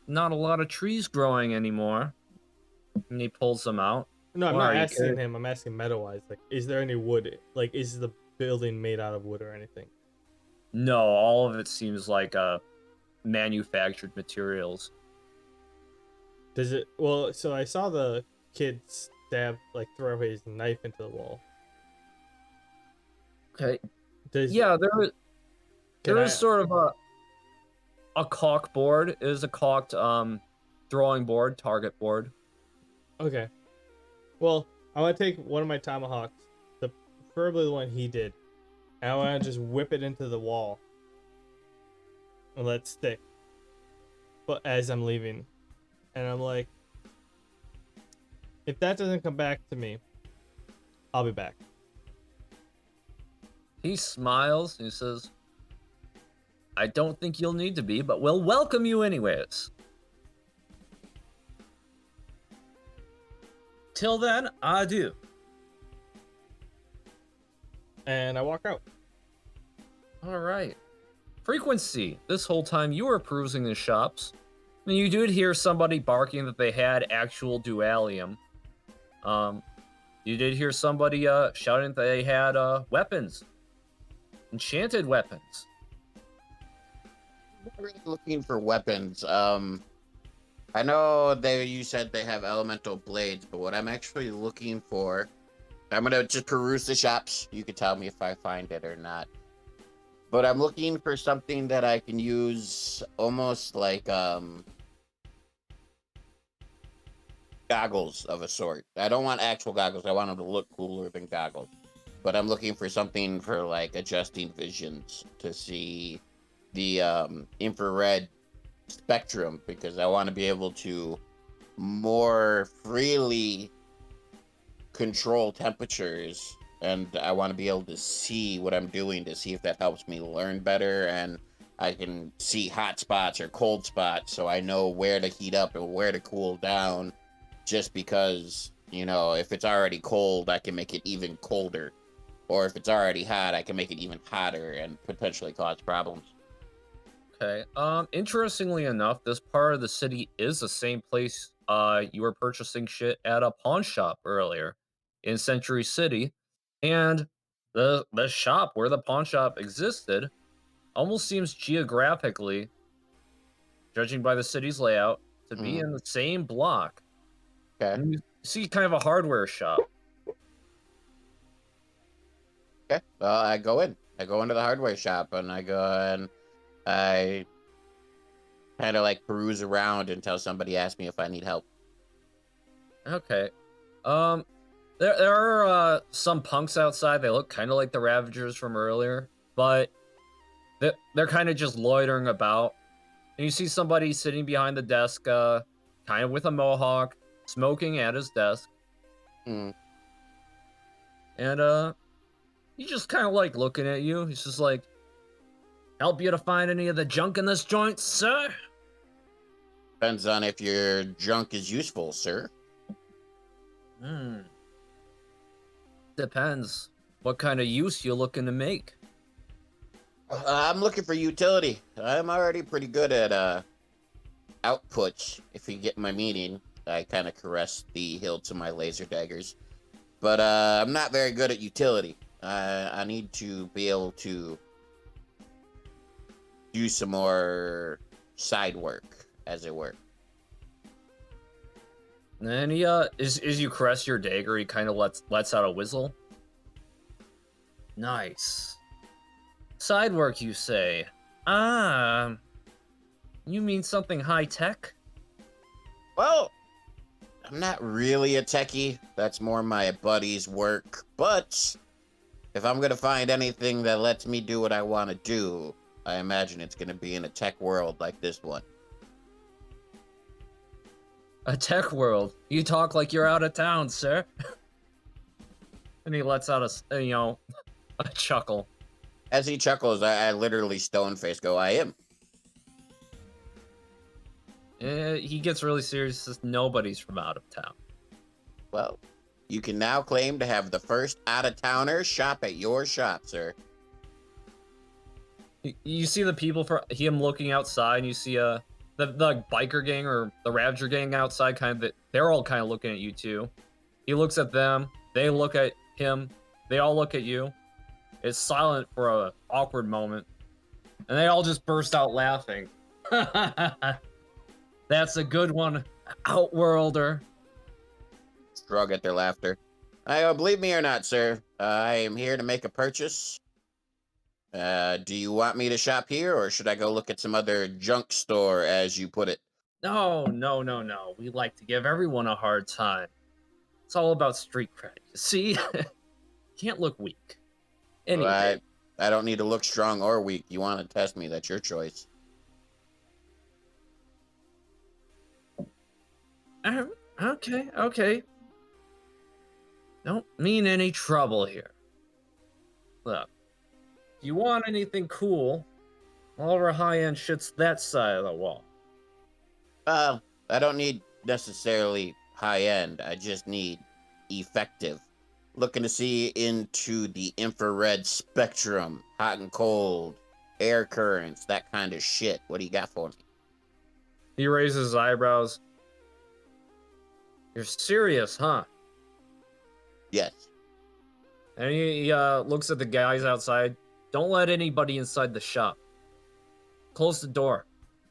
Not a lot of trees growing anymore. And he pulls them out. No, I'm Why not are you asking curious? him. I'm asking meta-wise. Like, is there any wood? Like, is the building made out of wood or anything? No, all of it seems like manufactured materials. Does it? Well, so I saw the kid throw his knife into the wall. Okay. Does Yeah, can there I- is sort of a caulk board. It is a caulked drawing board, target board. Okay. Well, I want to take one of my tomahawks, preferably the one he did, and I want to just whip it into the wall and let it stick. But as I'm leaving, and I'm like, if that doesn't come back to me, I'll be back. He smiles and he says, I don't think you'll need to be, but we'll welcome you anyways. Till then, adieu. And I walk out. All right. Frequency. This whole time you were perusing the shops, and you did hear somebody barking that they had actual dualium. You did hear somebody shouting that they had weapons, enchanted weapons. I'm not really looking for weapons. I know you said they have elemental blades, but what I'm actually looking for, I'm gonna just peruse the shops. You can tell me if I find it or not. But I'm looking for something that I can use almost like goggles of a sort. I don't want actual goggles. I want them to look cooler than goggles. But I'm looking for something for like adjusting visions to see the infrared spectrum, because I want to be able to more freely control temperatures and I want to be able to see what I'm doing to see if that helps me learn better, and I can see hot spots or cold spots, so I know where to heat up and where to cool down. Just because, if it's already cold, I can make it even colder, or if it's already hot, I can make it even hotter and potentially cause problems. Okay. Interestingly enough, this part of the city is the same place you were purchasing shit at a pawn shop earlier in Century City. And the shop where the pawn shop existed almost seems geographically, judging by the city's layout, to be Mhm. in the same block. Okay. And you see kind of a hardware shop. Okay. Well, I go in. I go into the hardware shop and I go and I kind of like peruse around until somebody asks me if I need help. Okay. Um there are some punks outside. They look kind of like the Ravagers from earlier, but they're kind of just loitering about. And you see somebody sitting behind the desk, kind of with a mohawk, smoking at his desk. Mm. And he just kind of like looking at you. He's just like, "Help you to find any of the junk in this joint, sir?" Depends on if your junk is useful, sir. Hmm. Depends what kind of use you're looking to make. I'm looking for utility. I'm already pretty good at outputs, if you get my meaning. I kind of caress the hilts of my laser daggers. But I'm not very good at utility. I need to be able to do some more side work, as it were. And he is you caress your dagger, he kind of lets out a whistle. Nice. Side work, you say? Ah, you mean something high tech? Well, I'm not really a techie. That's more my buddy's work. But if I'm going to find anything that lets me do what I want to do, I imagine it's going to be in a tech world like this one. A tech world? You talk like you're out of town, sir. And he lets out a a chuckle. As he chuckles, I literally stone face go, I am. He gets really serious. Says nobody's from out of town. Well, you can now claim to have the first out-of-towner shop at your shop, sir. You see the people for him looking outside, and you see the biker gang or the Ravager gang outside. They're all kind of looking at you too. He looks at them. They look at him. They all look at you. It's silent for a awkward moment, and they all just burst out laughing. That's a good one, Outworlder. Shrug at their laughter. Believe me or not, sir, I am here to make a purchase. Do you want me to shop here, or should I go look at some other junk store, as you put it? No. We like to give everyone a hard time. It's all about street cred. You see? Can't look weak. Well, Anyway. I don't need to look strong or weak. You want to test me, that's your choice. Okay. Don't mean any trouble here. Look, if you want anything cool, all of our high-end shit's that side of the wall. I don't need necessarily high-end. I just need effective. Looking to see into the infrared spectrum, hot and cold, air currents, that kind of shit. What do you got for me? He raises his eyebrows. You're serious, huh? Yes. And he looks at the guys outside. Don't let anybody inside the shop. Close the door.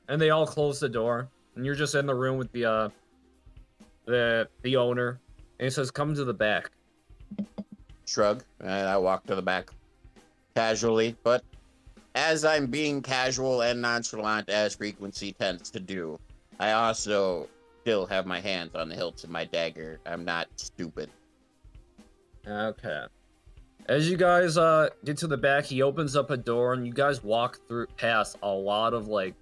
And they all close the door. And you're just in the room with the owner. And he says, "Come to the back." Shrug, and I walk to the back casually, but as I'm being casual and nonchalant as frequency tends to do, I also still have my hands on the hilts of my dagger. I'm not stupid. Okay. As you guys get to the back, he opens up a door and you guys walk through past a lot of like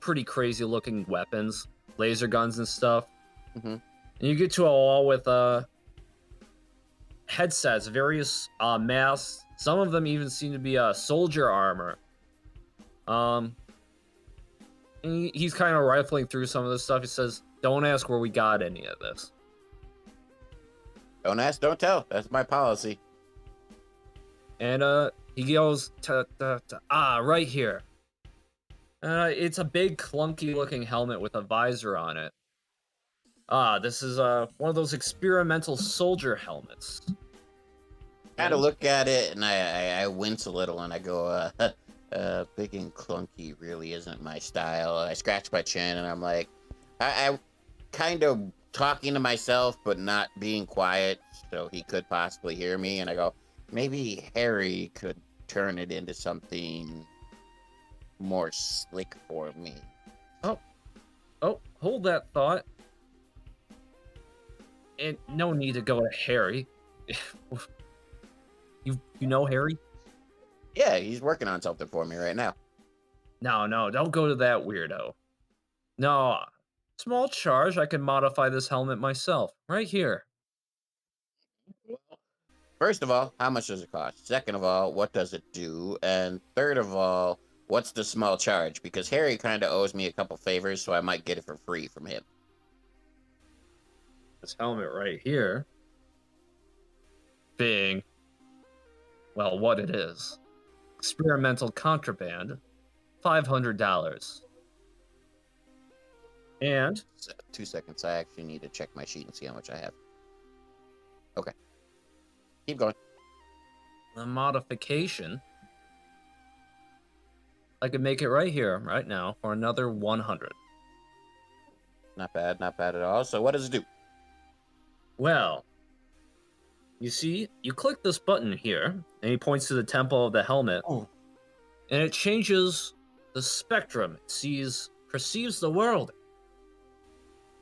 pretty crazy looking weapons, laser guns and stuff. Mhm. And you get to a wall with headsets, various masks. Some of them even seem to be soldier armor. And he's kind of rifling through some of this stuff. He says, "Don't ask where we got any of this." Don't ask, don't tell. That's my policy. And he goes right here. It's a big clunky looking helmet with a visor on it. This is one of those experimental soldier helmets. Kind of look at it and I wince a little and I go, big and clunky really isn't my style. I scratch my chin and I'm like, I kind of talking to myself but not being quiet so he could possibly hear me. And I go, maybe Harry could turn it into something more slick for me. Oh, hold that thought. And no need to go to Harry. You know Harry? Yeah, he's working on something for me right now. No, don't go to that weirdo. No, small charge. I can modify this helmet myself. Right here. First of all, how much does it cost? Second of all, what does it do? And third of all, what's the small charge? Because Harry kind of owes me a couple favors, so I might get it for free from him. This helmet right here. Being, well, what it is. Experimental contraband. $500. And 2 seconds. I actually need to check my sheet and see how much I have. Okay. Keep going. the modification, I could make it right here, right now, for another 100. Not bad at all. So what does it do? Well, you see, you click this button here, and he points to the temple of the helmet, and it changes the spectrum it perceives the world.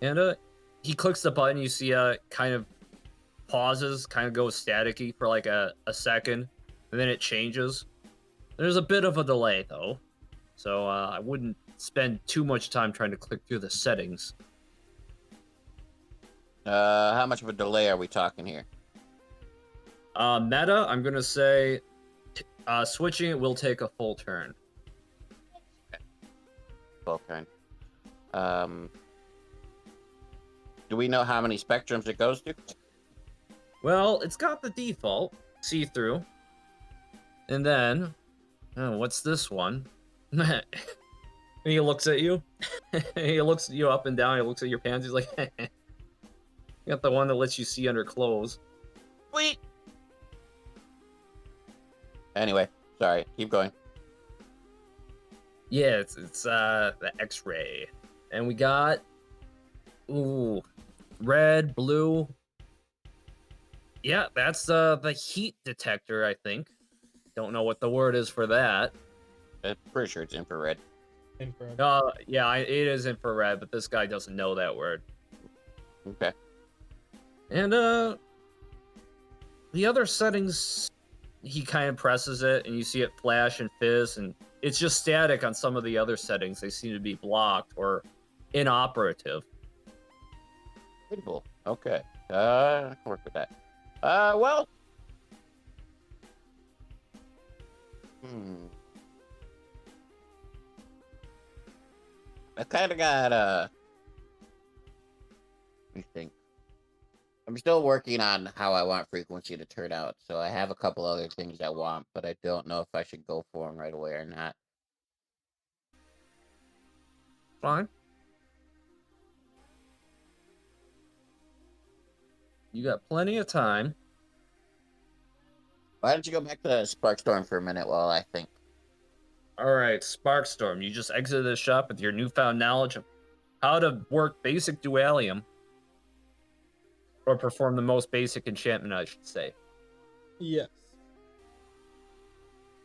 And he clicks the button, you see kind of pauses, kind of goes staticky for like a second, and then it changes. There's a bit of a delay though, so I wouldn't spend too much time trying to click through the settings. How much of a delay are we talking here? Meta, I'm gonna say switching it will take a full turn. Okay. Do we know how many spectrums it goes to? Well, it's got the default see-through, and then what's this one? And he looks at you. He looks you up and down. He looks at your pants. He's like, you got the one that lets you see under clothes. Sweet. Anyway, sorry. Keep going. Yeah, it's the X-ray, and we got red, blue. Yeah, that's the heat detector, I think. Don't know what the word is for that. I'm pretty sure it's infrared. Infrared. Yeah, it is infrared, but this guy doesn't know that word. Okay. And the other settings, he kind of presses it, and you see it flash and fizz, and it's just static on some of the other settings. They seem to be blocked or inoperative. Cool. Okay. I can work with that. Well. I kind of got, let me think. I'm still working on how I want frequency to turn out, so I have a couple other things I want, but I don't know if I should go for them right away or not. Fine. You got plenty of time. Why don't you go back to Sparkstorm for a minute while I think? Alright, Sparkstorm. You just exited the shop with your newfound knowledge of how to work basic dualium. Or perform the most basic enchantment, I should say. Yes.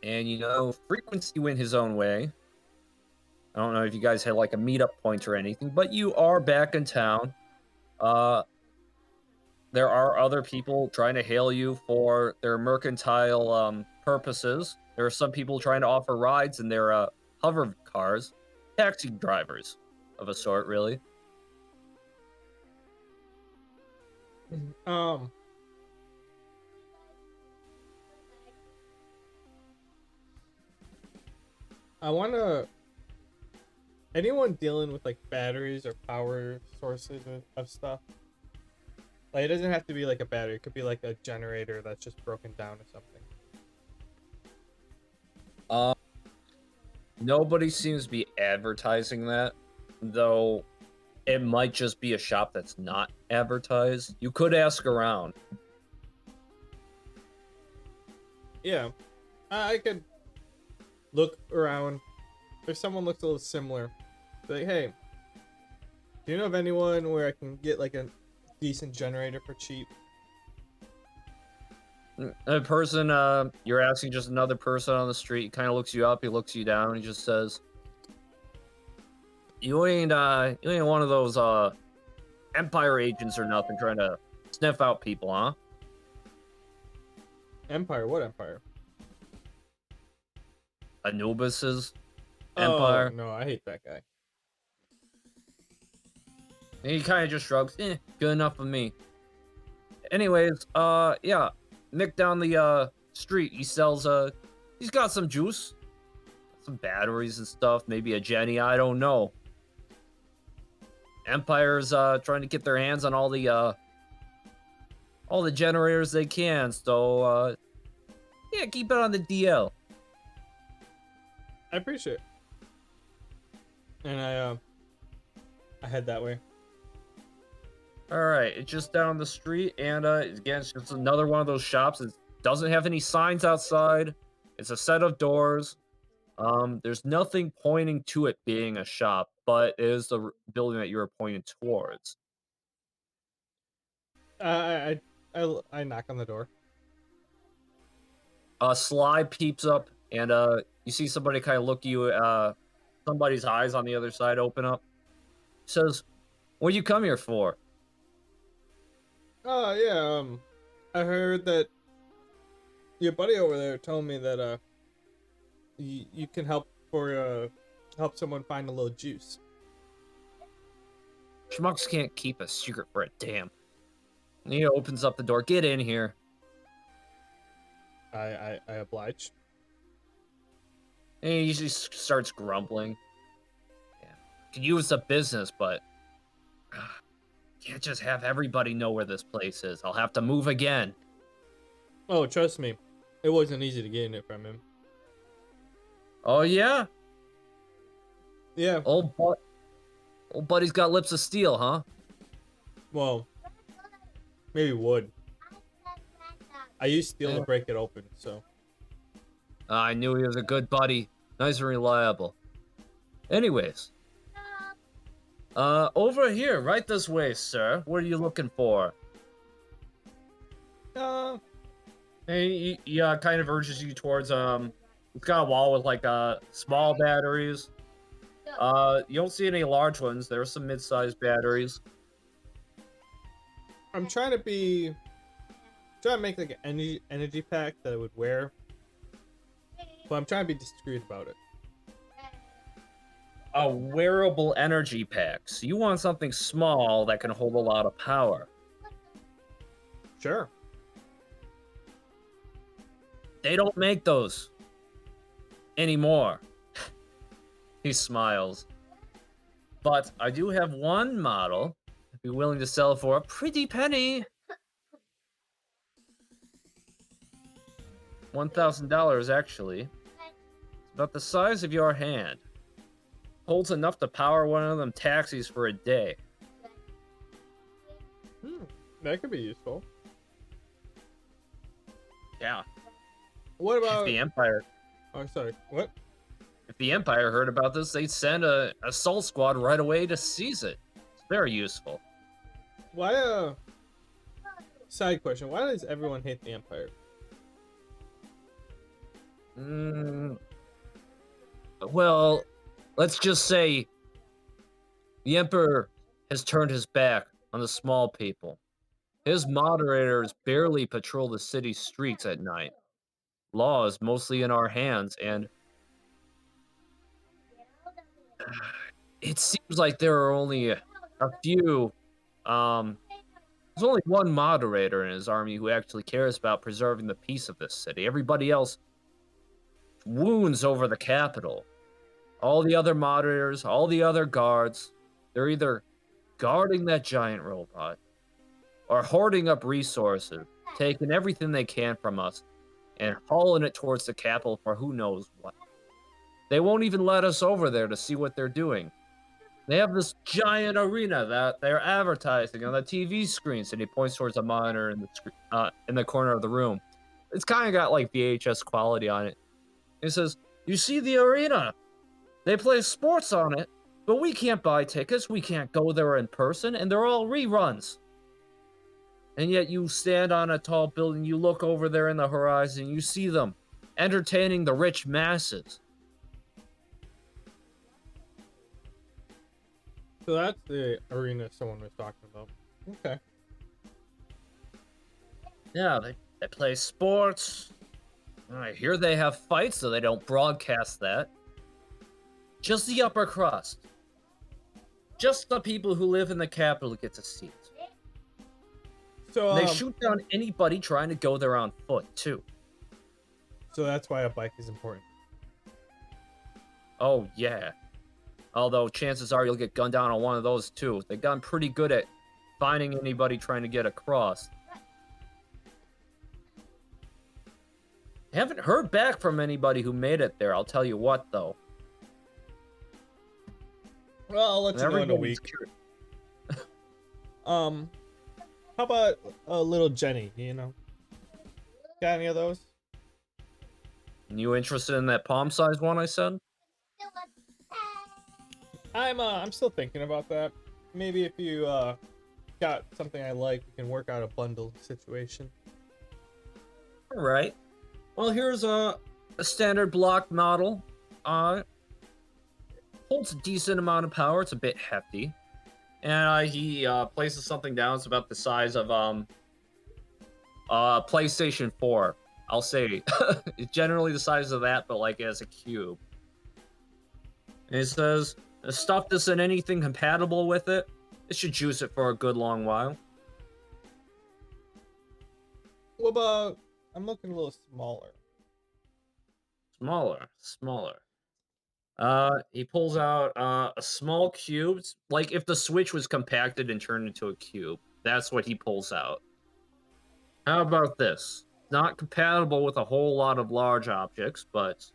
And frequency went his own way. I don't know if you guys had like a meetup point or anything, but you are back in town. There are other people trying to hail you for their mercantile purposes. There are some people trying to offer rides in their hover cars. Taxi drivers of a sort, really. I wanna. Anyone dealing with like batteries or power sources of stuff. Like it doesn't have to be like a battery. It could be like a generator that's just broken down or something. Nobody seems to be advertising that, though it might just be a shop that's not advertised. You could ask around. Yeah, I could look around. If someone looks a little similar, be like, hey, do you know of anyone where I can get like a decent generator for cheap? A person, you're asking just another person on the street. He kind of looks you up, he looks you down, he just says, you ain't one of those, Empire agents or nothing trying to sniff out people, huh? Empire? What Empire? Anubis's Empire. Oh, no, I hate that guy. And he kind of just shrugs, good enough for me. Anyways, yeah, Nick down the, street, he sells, he's got some juice, some batteries and stuff, maybe a Jenny, I don't know. Empire's, trying to get their hands on all the generators they can, so, yeah, keep it on the DL. I appreciate it. And I head that way. Alright, it's just down the street, and, again, it's just another one of those shops. It doesn't have any signs outside. It's a set of doors. There's nothing pointing to it being a shop, but it is the building that you're pointing towards. I knock on the door. Sly peeps up, and, you see somebody kind of look you, somebody's eyes on the other side open up. Says, what'd you come here for? Oh yeah, I heard that your buddy over there told me that you can help someone find a little juice. Schmucks can't keep a secret for a damn. And he opens up the door. Get in here. I oblige. And he just starts grumbling. Yeah, could use the business, but can't just have everybody know where this place is. I'll have to move again. Oh, trust me, it wasn't easy to get it from him. Oh yeah, Yeah. old buddy's got lips of steel, huh? Well, maybe wood. I used steel to break it open, so. I knew he was a good buddy, nice and reliable. Anyways, over here, right this way, sir. What are you looking for? Hey, he kind of urges you towards, it's got a wall with, like, small batteries. You don't see any large ones. There are some mid-sized batteries. I'm trying to make like an energy pack that I would wear. But I'm trying to be discreet about it. A wearable energy pack. So you want something small that can hold a lot of power. Sure. They don't make those anymore. He smiles. But I do have one model I'd be willing to sell for a pretty penny. $1,000 actually. It's about the size of your hand. Holds enough to power one of them taxis for a day. That could be useful. Yeah. What If about the Empire Oh, sorry. What? If the Empire heard about this, they'd send a assault squad right away to seize it. It's very useful. Why side question, why does everyone hate the Empire? Well, let's just say the Emperor has turned his back on the small people. His moderators barely patrol the city streets at night. Law is mostly in our hands, and it seems like there are only a few, there's only one moderator in his army who actually cares about preserving the peace of this city. Everybody else wounds over the capital. all the other moderators, all the other guards, they're either guarding that giant robot or hoarding up resources, taking everything they can from us and hauling it towards the capital for who knows what. They won't even let us over there to see what they're doing. They have this giant arena that they're advertising on the TV screens, and he points towards a monitor in the corner of the room. It's kind of got like VHS quality on it. He says, "You see the arena? They play sports on it, but we can't buy tickets. We can't go there in person, and they're all reruns. And yet you stand on a tall building, you look over there in the horizon, you see them entertaining the rich masses." So that's the arena someone was talking about. Okay. Yeah, they play sports. I hear they have fights, so they don't broadcast that. Just the upper crust. Just the people who live in the capital get to see it. So They shoot down anybody trying to go there on foot, too. So that's why a bike is important. Oh, yeah. Although chances are you'll get gunned down on one of those, too. They've gotten pretty good at finding anybody trying to get across. Haven't heard back from anybody who made it there, I'll tell you what, though. Well, I'll let you know in a Everybody's week. curious. How about a little Jenny? You know, got any of those? You interested in that palm-sized one I said? I'm still thinking about that. Maybe if you got something I like, we can work out a bundle situation. Alright. Well, here's a standard block model. Holds a decent amount of power. It's a bit hefty. And he places something down. It's about the size of PlayStation 4. I'll say it's generally the size of that, but like as a cube. And it says, the stuff that's in anything compatible with it, it should juice it for a good long while. What about? I'm looking a little smaller. Smaller. He pulls out a small cube. It's like if the Switch was compacted and turned into a cube. That's what he pulls out. How about this? Not compatible with a whole lot of large objects, but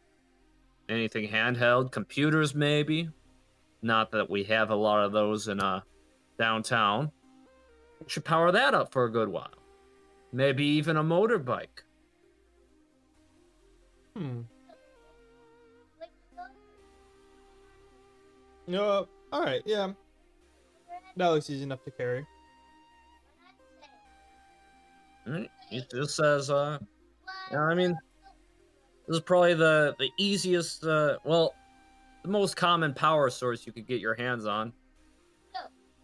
anything handheld, computers maybe. Not that we have a lot of those in downtown. We should power that up for a good while. Maybe even a motorbike. No, all right, yeah. That looks easy enough to carry. It just says, I mean, this is probably the easiest, well, the most common power source you could get your hands on.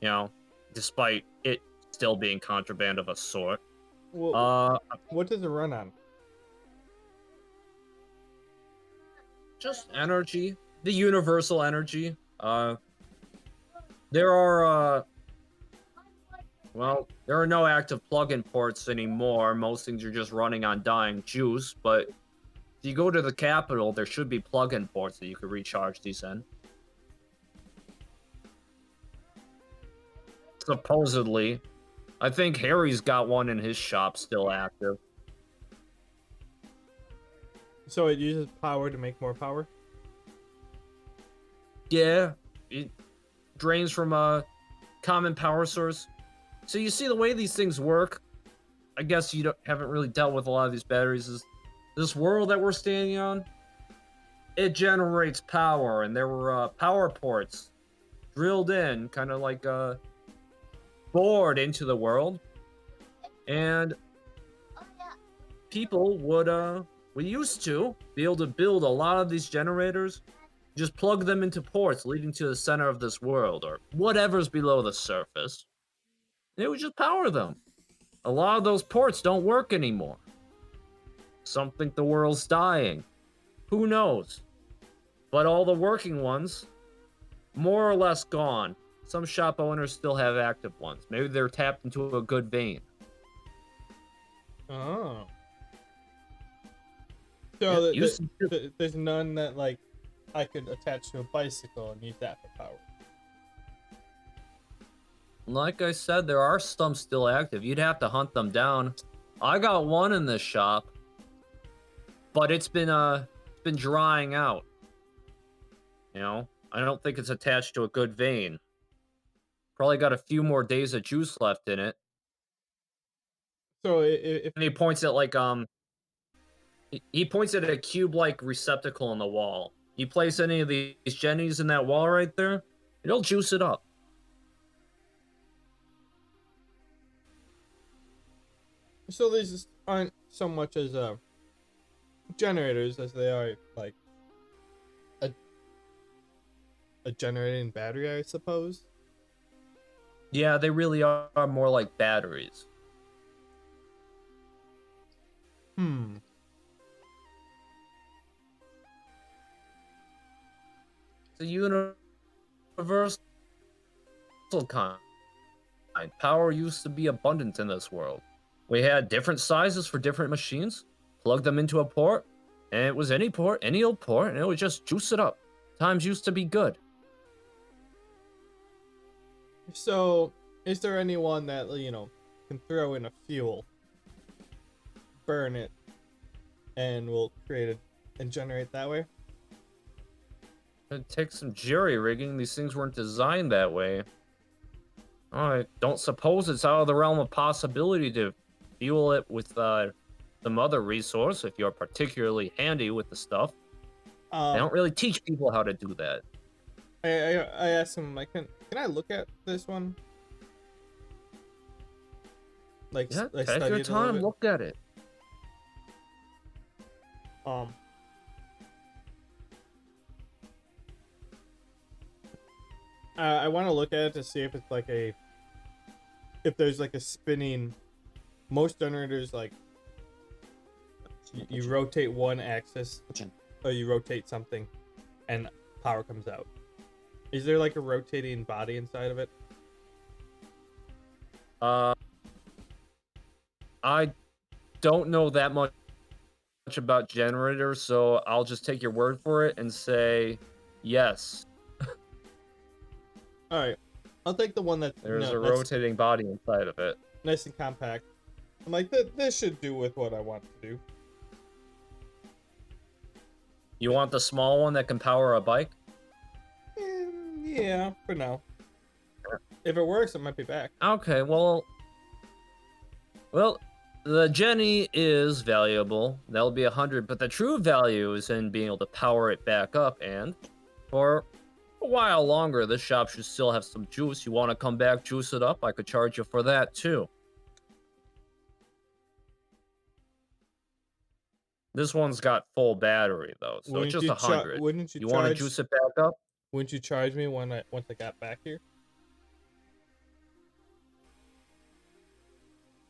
You know, despite it still being contraband of a sort. Well, what does it run on? Just energy. The universal energy. There are, well, there are no active plug-in ports anymore. Most things are just running on dying juice, but if you go to the capital, there should be plug-in ports that you could recharge these in. Supposedly. I think Harry's got one in his shop still active. So it uses power to make more power? Yeah, it drains from a common power source. So you see the way these things work. I guess you haven't really dealt with a lot of these batteries. Is this world that we're standing on? It generates power, and there were power ports drilled in, kind of like bored into the world, and people we used to be able to build a lot of these generators. Just plug them into ports leading to the center of this world, or whatever's below the surface. It would just power them. A lot of those ports don't work anymore. Some think the world's dying. Who knows? But all the working ones, more or less gone. Some shop owners still have active ones. Maybe they're tapped into a good vein. Oh. So Yeah, there's none that like I could attach to a bicycle and use that for power. Like I said, there are some still active. You'd have to hunt them down. I got one in this shop, but it's been drying out. You know, I don't think it's attached to a good vein. Probably got a few more days of juice left in it. So if And he points at like he points at a cube-like receptacle in the wall. You place any of these jennies in that wall right there, it'll juice it up. so these aren't so much as generators as they are like a generating battery, I suppose. Yeah, they really are more like batteries. Hmm. It's a universal kind. Power used to be abundant in this world. We had different sizes for different machines, plug them into a port, and it was any port, any old port, and it would just juice it up. Times used to be good. So, is there anyone that can throw in a fuel, burn it, and will create it and generate that way? It takes some jury rigging. These things weren't designed that way. I don't suppose it's out of the realm of possibility to fuel it with some other resource if you're particularly handy with the stuff. They don't really teach people how to do that. I asked him, like, can I look at this one? Like, Yeah, like take study your it a little time, bit? look at it. I want to look at it to see if it's like if there's like a spinning. Most generators, like, you rotate one axis or you rotate something and power comes out. Is there like a rotating body inside of it? I don't know that much about generators, so I'll just take your word for it and say yes. All right, I'll take the one that's There's a that's rotating body inside of it. nice and compact. I'm like, this should do with what I want to do. You want the small one that can power a bike? Yeah, for now. If it works, it might be back. Okay, well, the Jenny is valuable. That'll be 100, but the true value is in being able to power it back up, and for a while longer, this shop should still have some juice. You want to come back, juice it up? I could charge you for that, too. This one's got full battery, though, so it's just 100. Wouldn't you You want to juice it back up? Wouldn't you charge me once I got back here?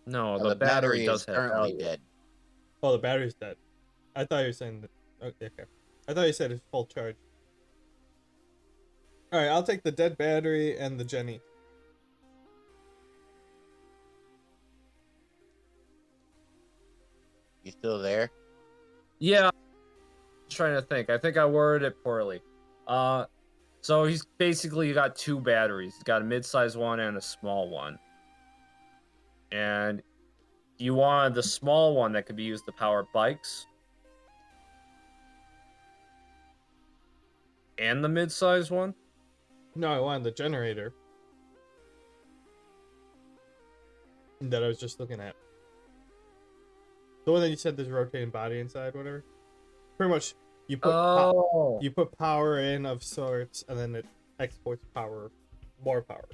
No, Well, the battery does is have currently value. dead. Oh, the battery's dead. I thought you were saying that. Okay. I thought you said it's full charge. All right, I'll take the dead battery and the Jenny. You still there? Yeah, I'm trying to think. I think I worded it poorly. So he's basically got two batteries. He's got a mid-sized one and a small one. And you wanted the small one that could be used to power bikes. And the mid-sized one? No, I wanted the generator that I was just looking at. The one that you said there's a rotating body inside, whatever. Pretty much, you put you put power in of sorts, and then it exports power, more power.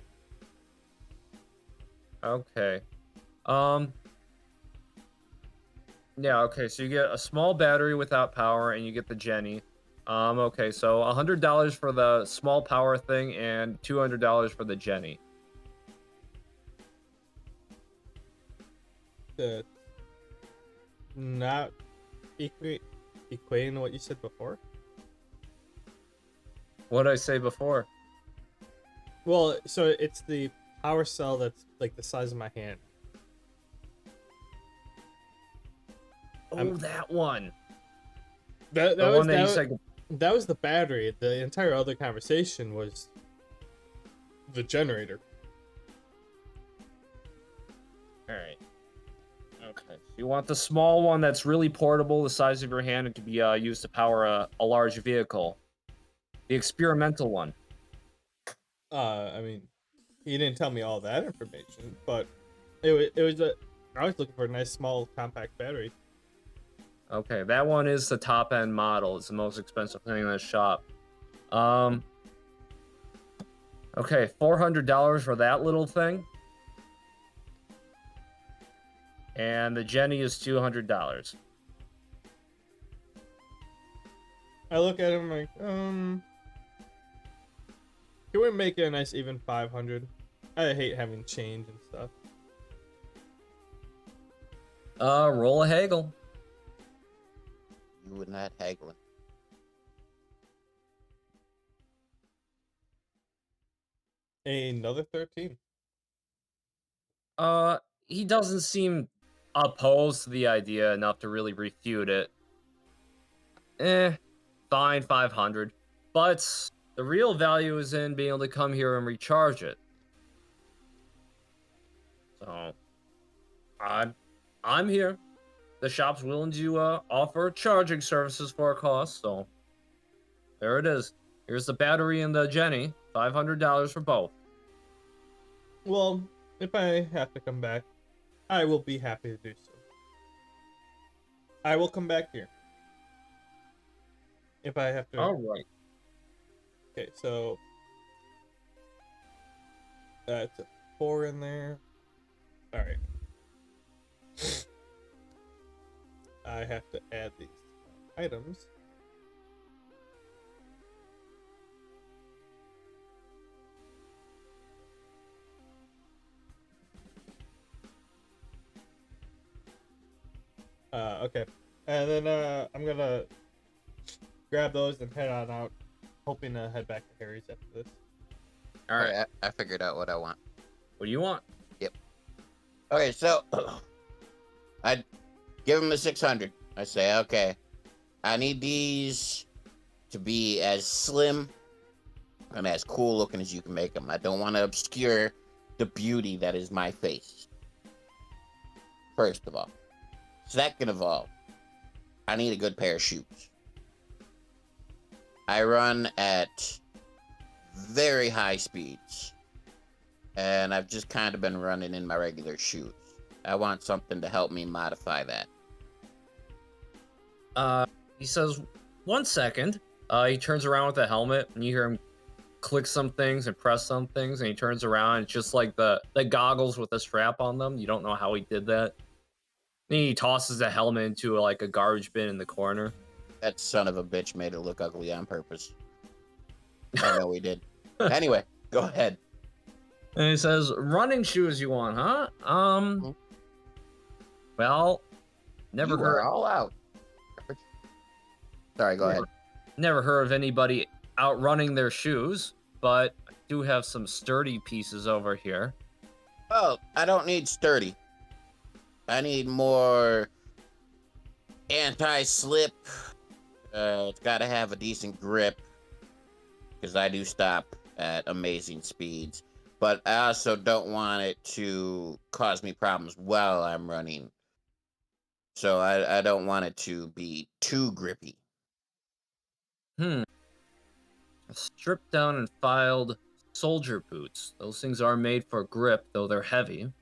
Okay. Yeah, okay, so you get a small battery without power, and you get the Jenny. Okay, so $100 for the small power thing, and $200 for the Jenny. Not equating what you said before. What did I say before? Well, so it's the power cell that's like the size of my hand. Oh, that one. That The was one that you that, said. That was the battery. The entire other conversation was the generator. All right. Okay. So you want the small one that's really portable, the size of your hand, and can be used to power a large vehicle. The experimental one. I mean, he didn't tell me all that information, but it was a. I was looking for a nice small compact battery. Okay, that one is the top end model. It's the most expensive thing in the shop. Okay, $400 for that little thing. And the Jenny is $200. I look at him like, can we make it a nice even 500? I hate having change and stuff. Roll a haggle. You were not haggling. Another 13. He doesn't seem opposed to the idea enough to really refute it. Fine, 500. But the real value is in being able to come here and recharge it. So, I'm here. The shop's willing to offer charging services for a cost, so there it is. Here's the battery and the Jenny. $500 for both. Well, if I have to come back, I will be happy to do so. I will come back here. If I have to. All right. Okay, so that's a 4 in there. All right. I have to add these items. Okay. And then I'm gonna grab those and head on out, hoping to head back to Harry's after this. All right. Alright, I figured out what I want. What do you want? Okay, so I give him a 600. I say, okay, I need these to be as slim and as cool looking as you can make them. I don't want to obscure the beauty that is my face. First of all. Second of all, I need a good pair of shoes. I run at very high speeds, and I've just kind of been running in my regular shoes. I want something to help me modify that. He says, 1 second. He turns around with the helmet, and you hear him click some things and press some things, and he turns around. It's just like the goggles with the strap on them. You don't know how he did that. And he tosses the helmet into like a garbage bin in the corner. That son of a bitch made it look ugly on purpose. I know he did. Anyway, go ahead. And he says, running shoes you want, huh? Well, never You heard. are all out. Sorry, go ahead. Never heard of anybody outrunning their shoes, but I do have some sturdy pieces over here. Oh, I don't need sturdy. I need more anti-slip. It's got to have a decent grip, because I do stop at amazing speeds. But I also don't want it to cause me problems while I'm running. So I don't want it to be too grippy. Stripped down and filed soldier boots. Those things are made for grip, though they're heavy.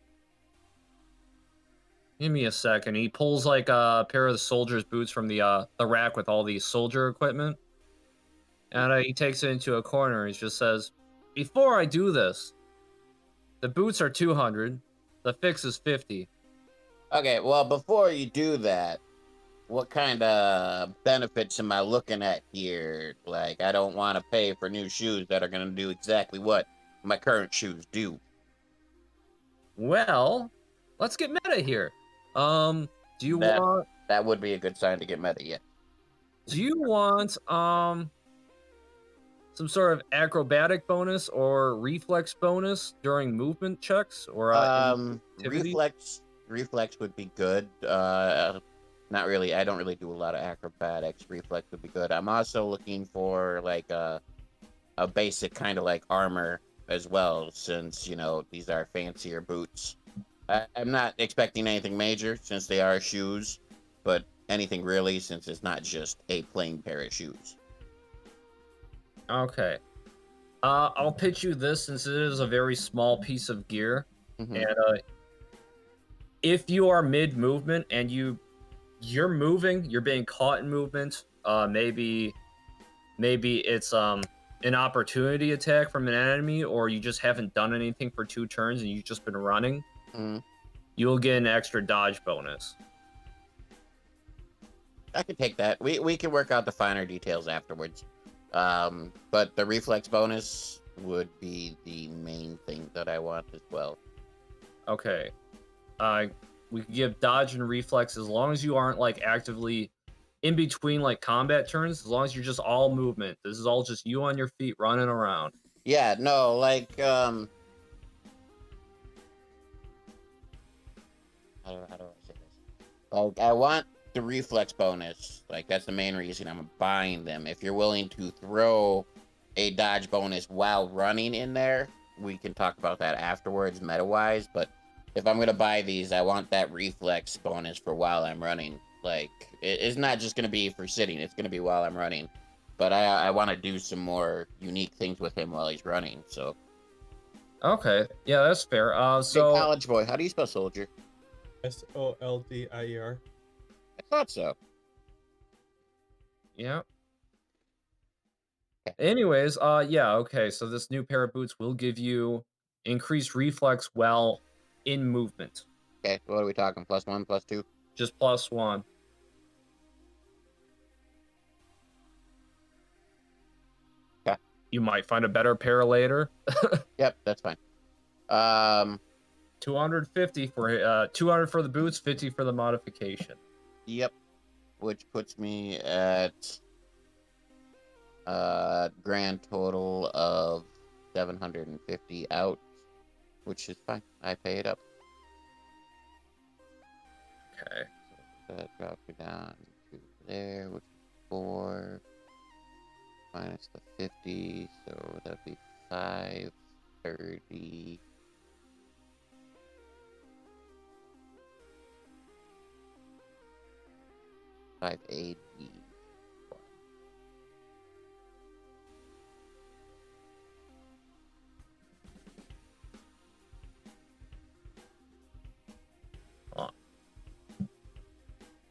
Give me a second. He pulls like a pair of the soldier's boots from the rack with all the soldier equipment. And he takes it into a corner. He just says, before I do this, the boots are 200. The fix is 50. Okay, well, before you do that, what kind of benefits am I looking at here? Like, I don't want to pay for new shoes that are going to do exactly what my current shoes do. Well, let's get meta here. Do you That- want That would be a good sign to get meta, yeah. do you want some sort of acrobatic bonus or reflex bonus during movement checks or activity? Reflex would be good. not really. I don't really do a lot of acrobatics. Reflex would be good. I'm also looking for like a basic kind of like armor as well, since these are fancier boots. I'm not expecting anything major since they are shoes, but anything really since it's not just a plain pair of shoes. Okay. I'll pitch you this since it is a very small piece of gear, Hmm. and if you are mid movement and you're moving, you're being caught in movement, maybe it's an opportunity attack from an enemy, or you just haven't done anything for 2 turns and you've just been running, Hmm. you'll get an extra dodge bonus. I could take that. We can work out the finer details afterwards. But the reflex bonus would be the main thing that I want as well. Okay. We could give dodge and reflex as long as you aren't like actively in between like combat turns, as long as you're just all movement. This is all just you on your feet running around. Yeah, no, like how do I say this? Like I want the reflex bonus. Like that's the main reason I'm buying them. If you're willing to throw a dodge bonus while running in there, we can talk about that afterwards, meta wise. But if I'm gonna buy these, I want that reflex bonus for while I'm running. Like it's not just gonna be for sitting; it's gonna be while I'm running. But I want to do some more unique things with him while he's running. So, Okay, yeah, that's fair. hey, So college boy, how do you spell soldier? SOLDIER. I thought so. yeah. Okay. Anyways, yeah, okay. So this new pair of boots will give you increased reflex while in movement. Okay, what are we talking? +1, +2? Just +1. Okay. You might find a better pair later. Yep, that's fine. 250 for 200 for the boots, 50 for the modification. Yep, which puts me at grand total of 750 out, which is fine. I pay it up. Okay. That drops me down to there, which is 4 minus the 50, so that'd be 530. 580.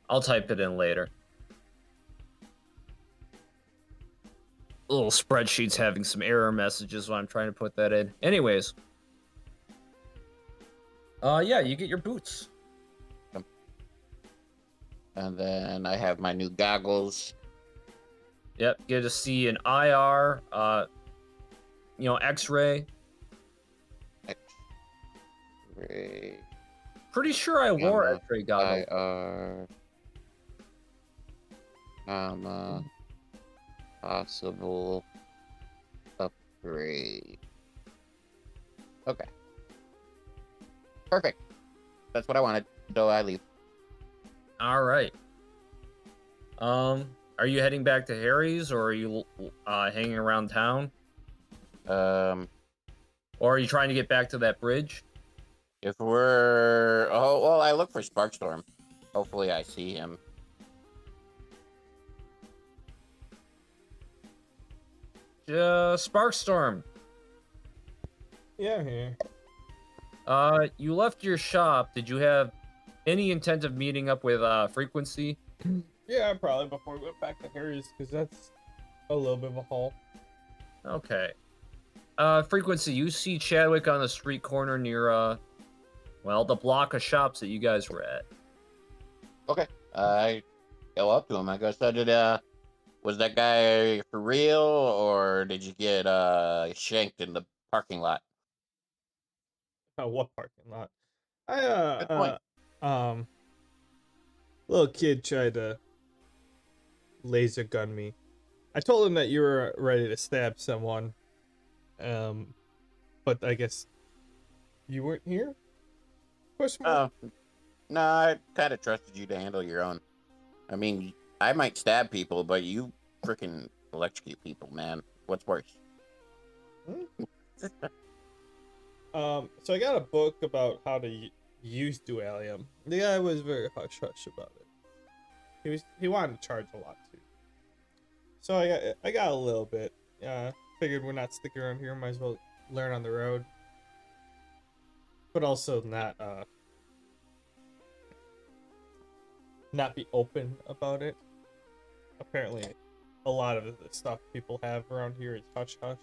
I'll type it in later. Little spreadsheet's having some error messages when I'm trying to put that in. Anyways. Yeah, you get your boots. And then I have my new goggles. Yep, get to see an IR, X-ray. X-ray. Pretty sure I wore Gamma, X-ray goggles. IR. Possible upgrade. Okay. Perfect. That's what I wanted. So I leave. All right. Are you heading back to Harry's, or are you hanging around town, Um, or are you trying to get back to that bridge? if we're well, I look for Sparkstorm. Hopefully, I see him. Sparkstorm. Yeah, I'm here. You left your shop. Did you have any intent of meeting up with Frequency? Yeah, probably before we went back to Harry's, because that's a little bit of a haul. Okay. Frequency, you see Chadwick on the street corner near, the block of shops that you guys were at. Okay. I go up to him. I go, so was that guy for real, or did you get shanked in the parking lot? What parking lot? Good point. Little kid tried to laser gun me. I told him that you were ready to stab someone. But I guess you weren't here? Question mark? Oh, no, I kind of trusted you to handle your own. I mean, I might stab people, but you freaking electrocute people, man. What's worse? So I got a book about how to use dualium. The guy was very hush hush about it. He wanted to charge a lot too. So I got a little bit. Figured we're not sticking around here. Might as well learn on the road. But also not be open about it. Apparently, a lot of the stuff people have around here is hush hush.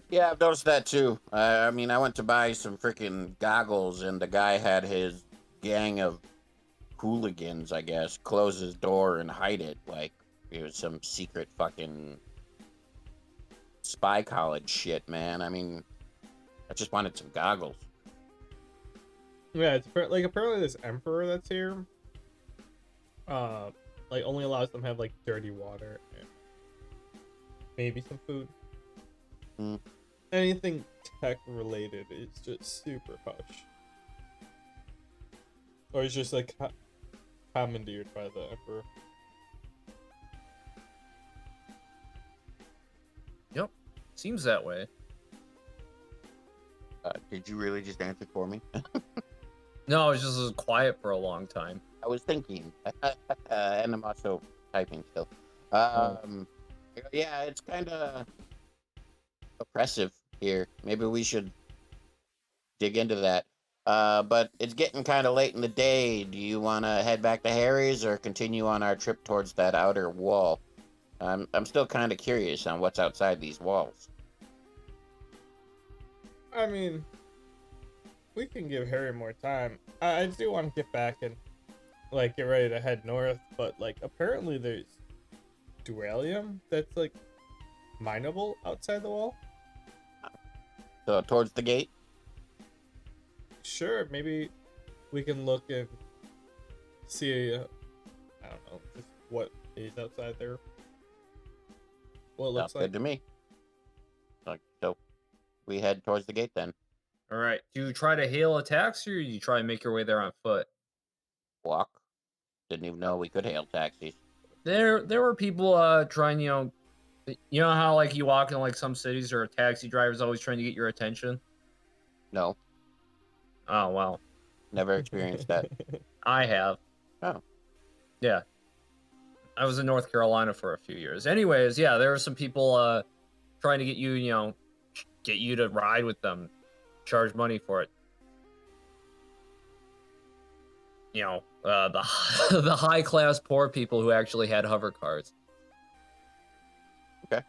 Yeah, I've noticed that too. I mean, I went to buy some freaking goggles, and the guy had his gang of hooligans, I guess, close his door and hide it like it was some secret fucking spy college shit, man. I mean, I just wanted some goggles. Yeah, it's apparently this emperor that's here, like only allows them to have like dirty water and maybe some food. Mm. Anything tech related is just super hush, or it's just like commandeered by the emperor. Yep, seems that way. Did you really just answer for me? No, it just was quiet for a long time. I was thinking, and I'm also typing still. Yeah, it's kind of oppressive here. Maybe we should dig into that. But it's getting kind of late in the day. Do you want to head back to Harry's or continue on our trip towards that outer wall? I'm still kind of curious on what's outside these walls. I mean, we can give Harry more time. I do want to get back and like get ready to head north, but like apparently there's dualium that's like mineable outside the wall. So towards the gate. Sure, maybe we can look and see. I don't know, just what is outside there. What it looks Sounds like. good to me. So we head towards the gate then. All right, do you try to hail a taxi or do you try and make your way there on foot? Walk. Didn't even know we could hail taxis. There were people trying, you know how like you walk in like some cities or a taxi driver's always trying to get your attention. No, Oh wow, never experienced that. I have. Oh. Yeah, I was in North Carolina for a few years. Anyways, yeah, there were some people trying to get you, get you to ride with them, charge money for it. The the high class poor people who actually had hover cars. Okay.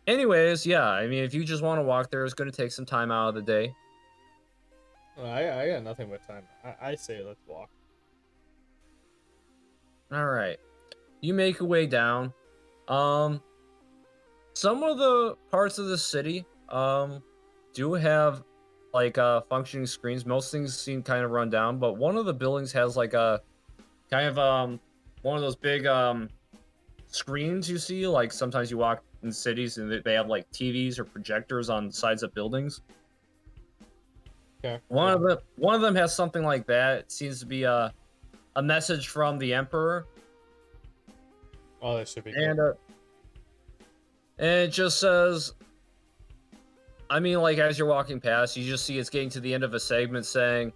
Anyways, yeah, I mean, if you just want to walk there, it's going to take some time out of the day. Well, I got nothing but time. I say let's walk. All right, you make your way down. Some of the parts of the city do have like functioning screens. Most things seem kind of run down, but one of the buildings has like a kind of one of those big screens you see. Like sometimes you walk in cities and they have like TVs or projectors on the sides of buildings. Okay. One of them has something like that. It seems to be a message from the Emperor. Oh, that should be And good. and it just says, I mean, like as you're walking past, you just see it's getting to the end of a segment saying,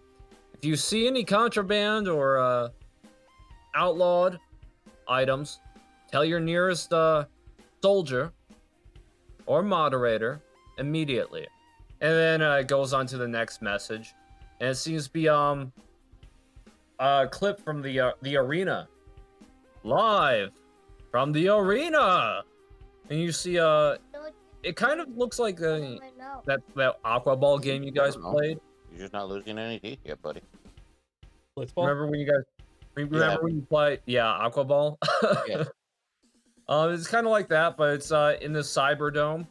if you see any contraband or outlawed items, tell your nearest soldier or moderator immediately. And then it goes on to the next message, and it seems to be a clip from the arena, live from the arena, and you see it kind of looks like that Aqua Ball game you guys played. You're just not losing any teeth yet, buddy. Blitzball? Remember when you guys when you played Aqua Ball? Yeah. It's kind of like that, but it's in the Cyber Dome,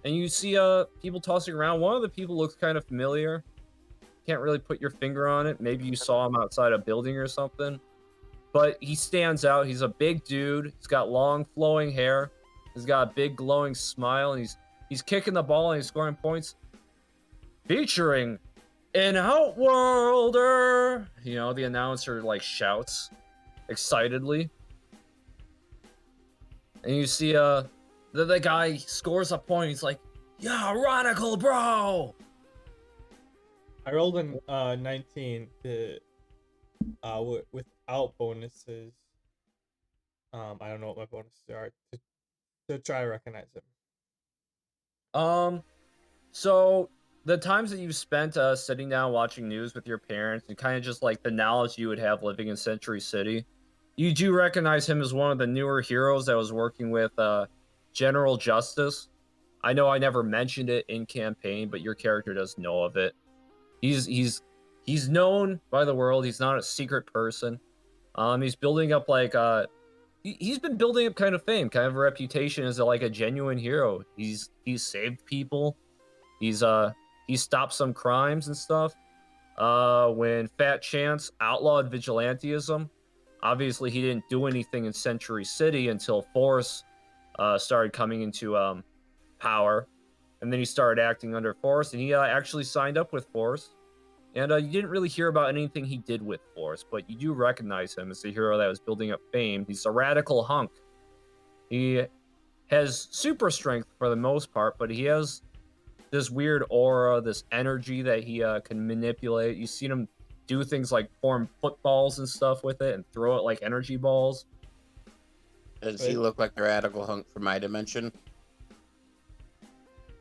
and you see people tossing around. One of the people looks kind of familiar. Can't really put your finger on it. Maybe you saw him outside a building or something. But he stands out. He's a big dude. He's got long flowing hair. He's got a big glowing smile, and he's kicking the ball and he's scoring points. Featuring An Outworlder! You know, the announcer, like, shouts excitedly. And you see, the guy scores a point. He's like, yeah, radical, bro! I rolled an 19 to without bonuses. I don't know what my bonuses are to try to recognize him. So the times that you spent sitting down watching news with your parents and kind of just like the knowledge you would have living in Century City, you do recognize him as one of the newer heroes that was working with General Justice. I know I never mentioned it in campaign, but your character does know of it. He's known by the world. He's not a secret person. He's building up like he's been building up kind of fame, kind of a reputation as like a genuine hero. He's saved people. He's stopped some crimes and stuff. When Fat Chance outlawed vigilantism, obviously he didn't do anything in Century City until Force started coming into power, and then he started acting under Force, and he actually signed up with Force. And you didn't really hear about anything he did with Force, but you do recognize him as a hero that was building up fame. He's a radical hunk. He has super strength for the most part, but he has this weird aura, this energy that he can manipulate. You've seen him do things like form footballs and stuff with it and throw it like energy balls. Does he look like the radical hunk from my dimension?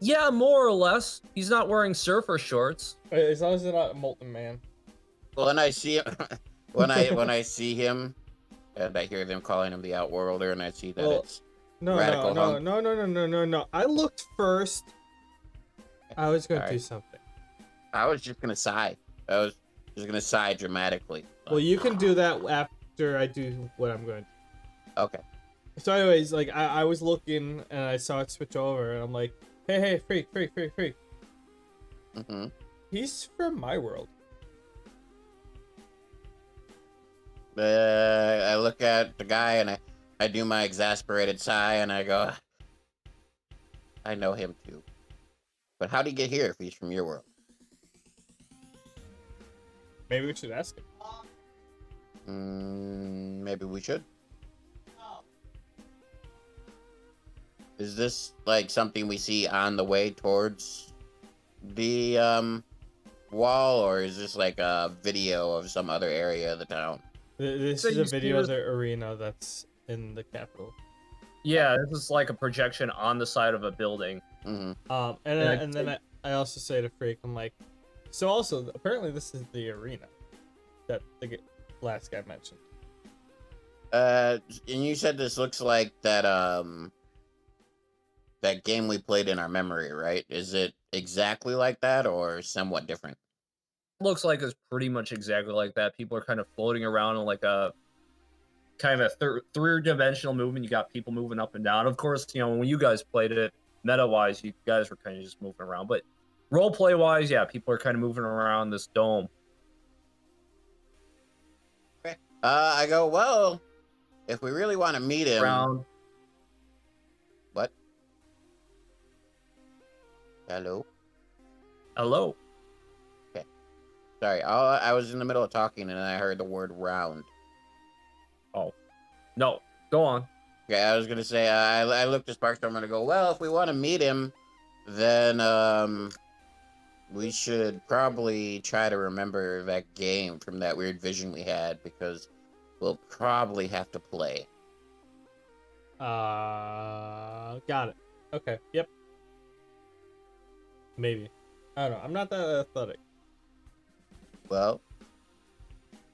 Yeah, more or less. He's not wearing surfer shorts. As long as they're not a molten man. Well, when I see him, when I see him, and I hear them calling him the Outworlder, and I see that it's radical hunk. No. I looked first. I was going to do something. I was just gonna sigh. I was just gonna sigh dramatically. Well, you can do that after I do what I'm going to do. Okay. So anyways, like I was looking and I saw it switch over and I'm like, hey, freak. Mm-hmm. He's from my world. I look at the guy and I do my exasperated sigh and I go, I know him too. But how'd he get here if he's from your world? Maybe we should ask Mm, maybe we should. Is this like something we see on the way towards the wall, or is this like a video of some other area of the town? This So is you a see video of this- the arena that's in the capital. Yeah, this is like a projection on the side of a building. Mm-hmm. And then I also say to Freak, I'm like, so also apparently this is the arena that the last guy mentioned. And you said this looks like that that game we played in our memory, right? Is it exactly like that or somewhat different? Looks like it's pretty much exactly like that. People are kind of floating around in like a kind of a three-dimensional movement. You got people moving up and down. Of course, you know, when you guys played it, meta-wise, you guys were kind of just moving around. But role-play-wise, yeah, people are kind of moving around this dome. Okay. I go, well, if we really want to meet him, Around. what? Hello? Hello. Sorry, I was in the middle of talking and I heard the word round. Oh. No. Go on. Okay, I was gonna say, I looked at Sparkstorm and I go, well, if we want to meet him, then we should probably try to remember that game from that weird vision we had, because we'll probably have to play. Got it. Okay, yep. Maybe. I don't know. I'm not that athletic. Well,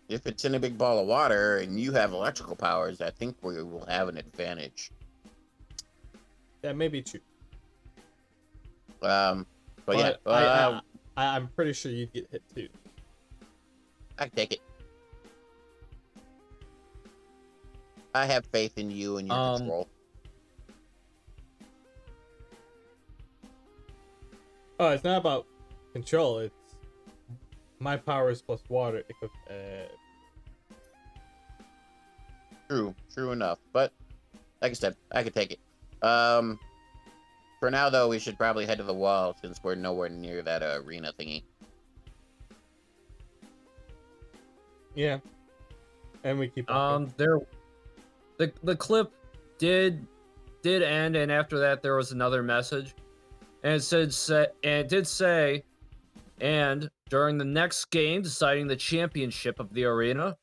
if it's in a big ball of water and you have electrical powers, I think we will have an advantage. That may be true. But But yeah, I'm pretty sure you'd get hit too. I take it. I have faith in you and your control. Oh, it's not about control. It's my powers plus water. True enough. But like I said, I could take it. For now, though, we should probably head to the wall since we're nowhere near that arena thingy. Yeah. And we keep walking. The clip did end, and after that there was another message, and it did say, and during the next game deciding the championship of the arena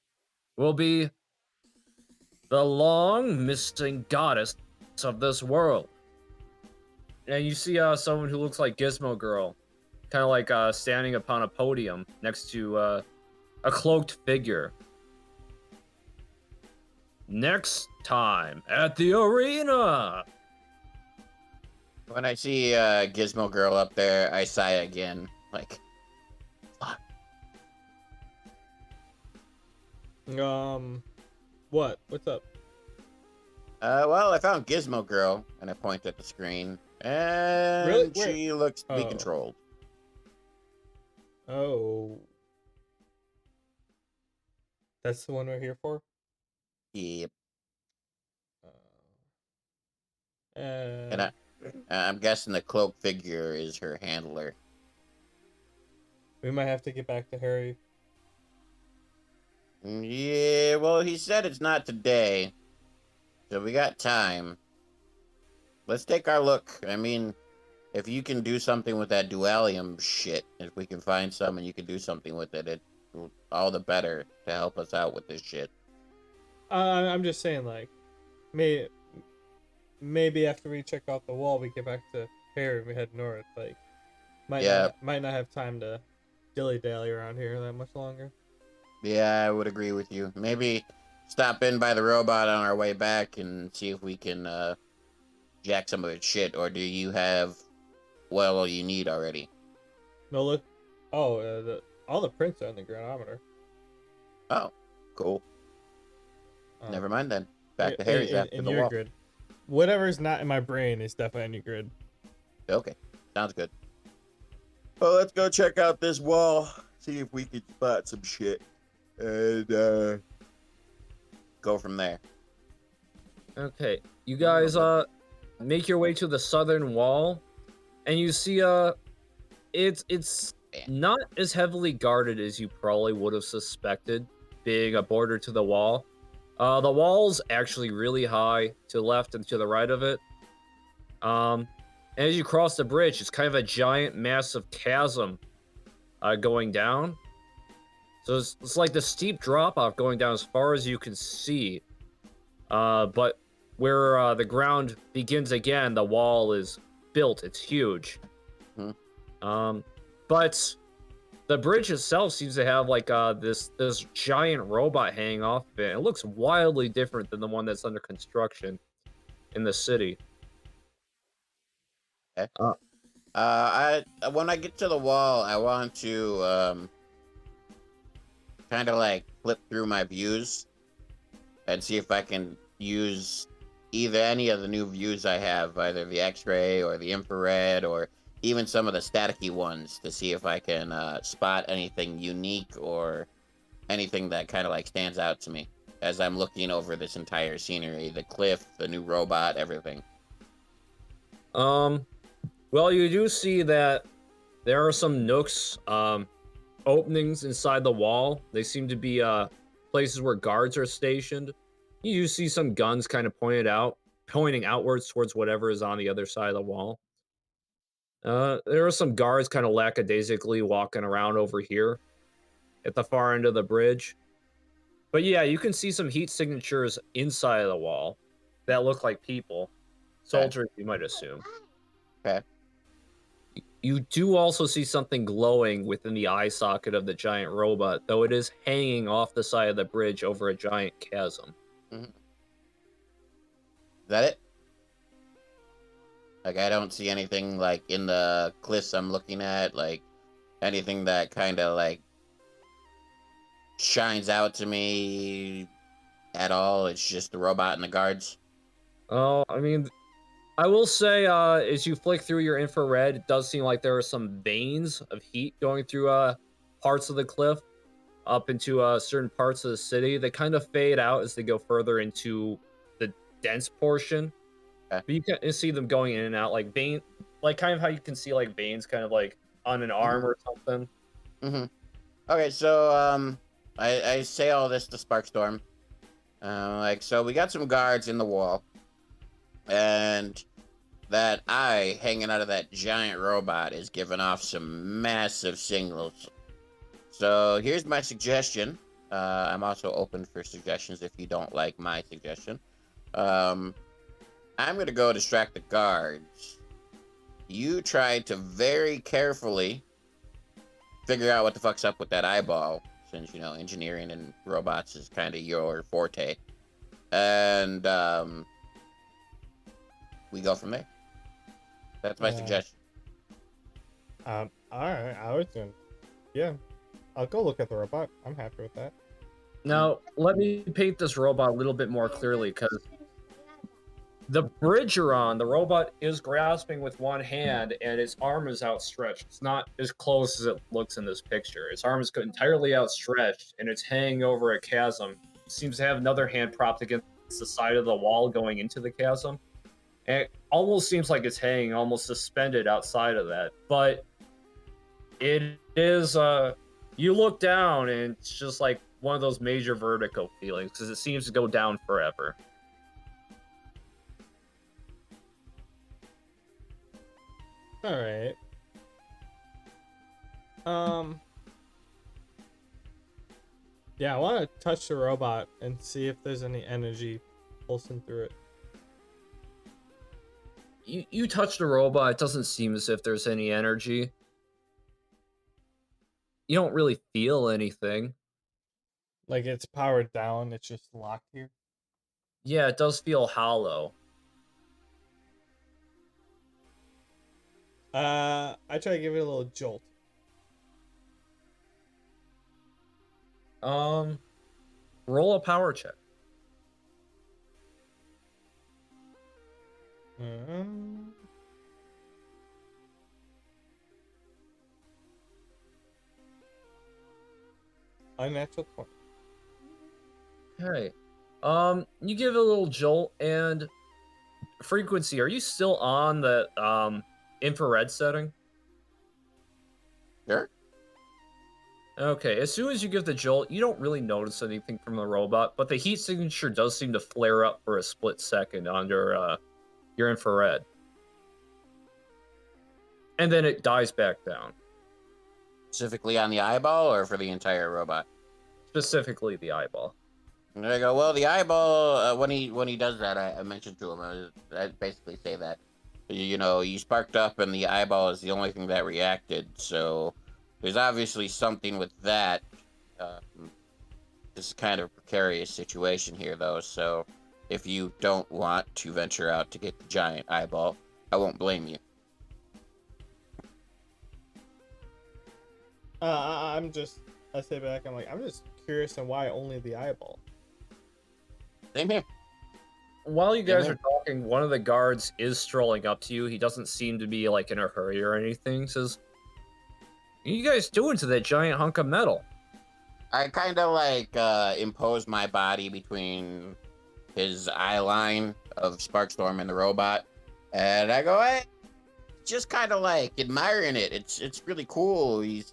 will be the long missing goddess of this world. And you see someone who looks like Gizmo Girl, kind of like standing upon a podium next to a cloaked figure. Next time at the arena. When I see Gizmo Girl up there, I sigh again. Like, fuck. What? What's up? Well, I found Gizmo Girl, and I point at the screen, and Really? Where? she looks to be Oh. controlled. Oh. That's the one we're here for? Yep. And And I'm guessing the cloak figure is her handler. we might have to get back to Harry. Yeah, well, he said it's not today, so we got time. Let's take our look. I mean, if you can do something with that dualium shit, if we can find some and you can do something with it, all the better to help us out with this shit. I'm just saying, like, maybe after we check out the wall, we get back to Harry and we head north. Like, might not have time to dilly dally around here that much longer. Yeah, I would agree with you. Maybe stop in by the robot on our way back and see if we can jack some of its shit, or do you have all you need already? No, look. Oh, all the prints are in the granometer. Oh, cool. Um, Never mind then. Back to Harry's after in the your wall. grid. Whatever's not in my brain is definitely in your grid. Okay, sounds good. Well, let's go check out this wall, see if we can spot some shit, and go from there. Okay, you guys make your way to the southern wall, and you see it's not as heavily guarded as you probably would have suspected, being a border to the wall. The wall's actually really high to the left and to the right of it. And as you cross the bridge, it's kind of a giant, massive chasm going down. So it's like the steep drop off going down as far as you can see. But where the ground begins again, the wall is built. It's huge. But the bridge itself seems to have like this giant robot hanging off of it. It looks wildly different than the one that's under construction in the city. Okay. When I get to the wall, I want to kind of like flip through my views and see if I can use either any of the new views I have, either the X-ray or the infrared or even some of the staticky ones, to see if I can spot anything unique or anything that kind of like stands out to me as I'm looking over this entire scenery, the cliff, the new robot, everything. Well, you do see that there are some nooks, openings inside the wall. They seem to be places where guards are stationed. You do see some guns kind of pointing outwards towards whatever is on the other side of the wall. There are some guards kind of lackadaisically walking around over here at the far end of the bridge. But yeah, you can see some heat signatures inside of the wall that look like people. Soldiers, you might assume. Okay. You do also see something glowing within the eye socket of the giant robot, though it is hanging off the side of the bridge over a giant chasm. Mm-hmm. Is that it? Like, I don't see anything, like, in the cliffs I'm looking at, like, anything that kind of, like, shines out to me at all. It's just the robot and the guards. Oh, I mean, I will say, as you flick through your infrared, it does seem like there are some veins of heat going through parts of the cliff up into certain parts of the city. They kind of fade out as they go further into the dense portion. Okay. But you can see them going in and out, like like kind of how you can see like veins kind of like on an arm or something. Mm-hmm. Okay, so, I say all this to Sparkstorm. So we got some guards in the wall, and that eye hanging out of that giant robot is giving off some massive signals. So here's my suggestion. I'm also open for suggestions if you don't like my suggestion. I'm gonna go distract the guards. You try to very carefully figure out what the fuck's up with that eyeball, since engineering and robots is kind of your forte, and we go from there. That's my suggestion. All right. I was gonna, yeah. I'll go look at the robot. I'm happy with that. Now, let me paint this robot a little bit more clearly, because the bridge you're on, the robot is grasping with one hand, and its arm is outstretched. It's not as close as it looks in this picture. Its arm is entirely outstretched, and it's hanging over a chasm. It seems to have another hand propped against the side of the wall going into the chasm. And it almost seems like it's hanging almost suspended outside of that. But it is, you look down, and it's just like one of those major vertigo feelings, because it seems to go down forever. All right. Yeah, I want to touch the robot and see if there's any energy pulsing through it. You touch the robot, it doesn't seem as if there's any energy. You don't really feel anything. Like it's powered down, it's just locked here. Yeah, it does feel hollow. I try to give it a little jolt. Roll a power check. Unnatural 20. Okay. You give it a little jolt, and frequency, are you still on the infrared setting? Sure. Okay, as soon as you give the jolt, you don't really notice anything from the robot, but the heat signature does seem to flare up for a split second under your infrared. And then it dies back down. Specifically on the eyeball or for the entire robot? Specifically the eyeball. And I go, well, the eyeball, when he does that, I mentioned to him, I basically say that, you sparked up and the eyeball is the only thing that reacted, so there's obviously something with that. This is kind of a precarious situation here, though, so if you don't want to venture out to get the giant eyeball, I won't blame you. I say back, I'm just curious on why only the eyeball. Same here. While you guys are talking, one of the guards is strolling up to you. He doesn't seem to be like in a hurry or anything. Says, "What are you guys doing to that giant hunk of metal?" I kind of impose my body between his eye line of Sparkstorm and the robot, and I go, hey, just kind of admiring it. It's really cool. He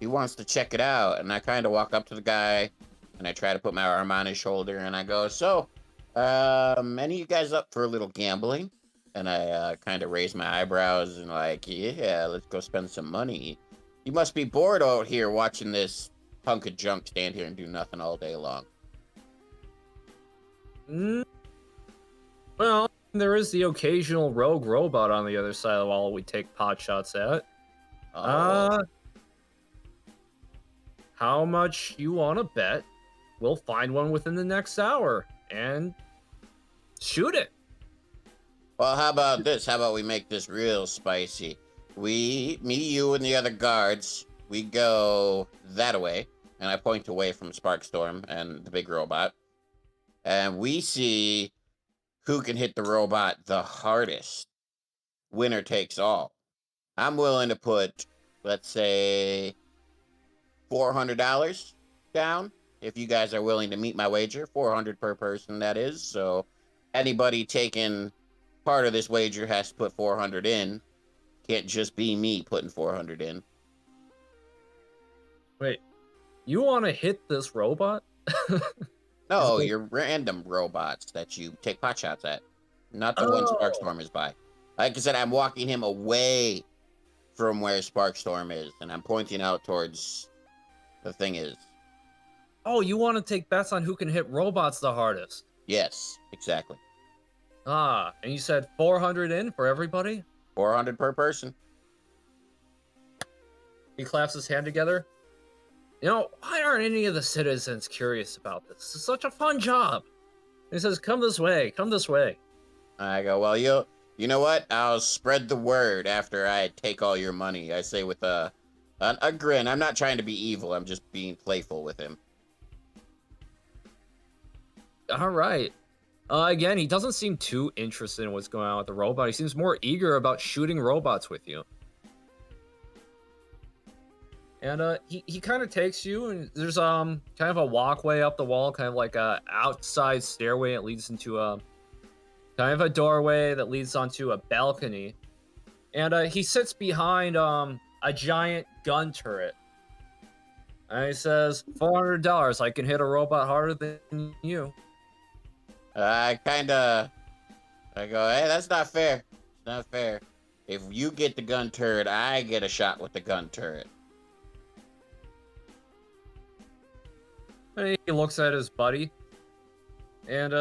wants to check it out, and I kind of walk up to the guy, and I try to put my arm on his shoulder, and I go, so, any of you guys up for a little gambling? And I kind of raise my eyebrows and yeah, let's go spend some money. You must be bored out here watching this hunk of junk stand here and do nothing all day long. Well, there is the occasional rogue robot on the other side of the wall we take pot shots at. How much you want to bet? We'll find one within the next hour and shoot it. Well, how about this? How about we make this real spicy? Me, you, and the other guards, we go that way, and I point away from Sparkstorm and the big robot, and we see who can hit the robot the hardest. Winner takes all. I'm willing to put, let's say, $400 down. If you guys are willing to meet my wager, 400 per person, that is. So anybody taking part of this wager has to put 400 in. Can't just be me putting 400 in. Wait, You want to hit this robot? No, like- you're random robots that you take pot shots at, not the one Oh. Sparkstorm is by. Like I said, I'm walking him away from where Sparkstorm is, and I'm pointing out towards the thing is. Oh, you want to take bets on who can hit robots the hardest? Yes, exactly. Ah, and you said 400 in for everybody? 400 per person. He claps his hand together. You know, why aren't any of the citizens curious about this? This is such a fun job. He says, come this way, come this way. I go, well, you know what? I'll spread the word after I take all your money. I say with a grin. I'm not trying to be evil. I'm just being playful with him. All right. Again, he doesn't seem too interested in what's going on with the robot. He seems more eager about shooting robots with you. And he kind of takes you, and there's kind of a walkway up the wall, kind of like a outside stairway. It leads into a kind of a doorway that leads onto a balcony. And he sits behind a giant gun turret. And he says, $400. I can hit a robot harder than you. I go, hey, that's not fair. It's not fair. If you get the gun turret, I get a shot with the gun turret. And he looks at his buddy. And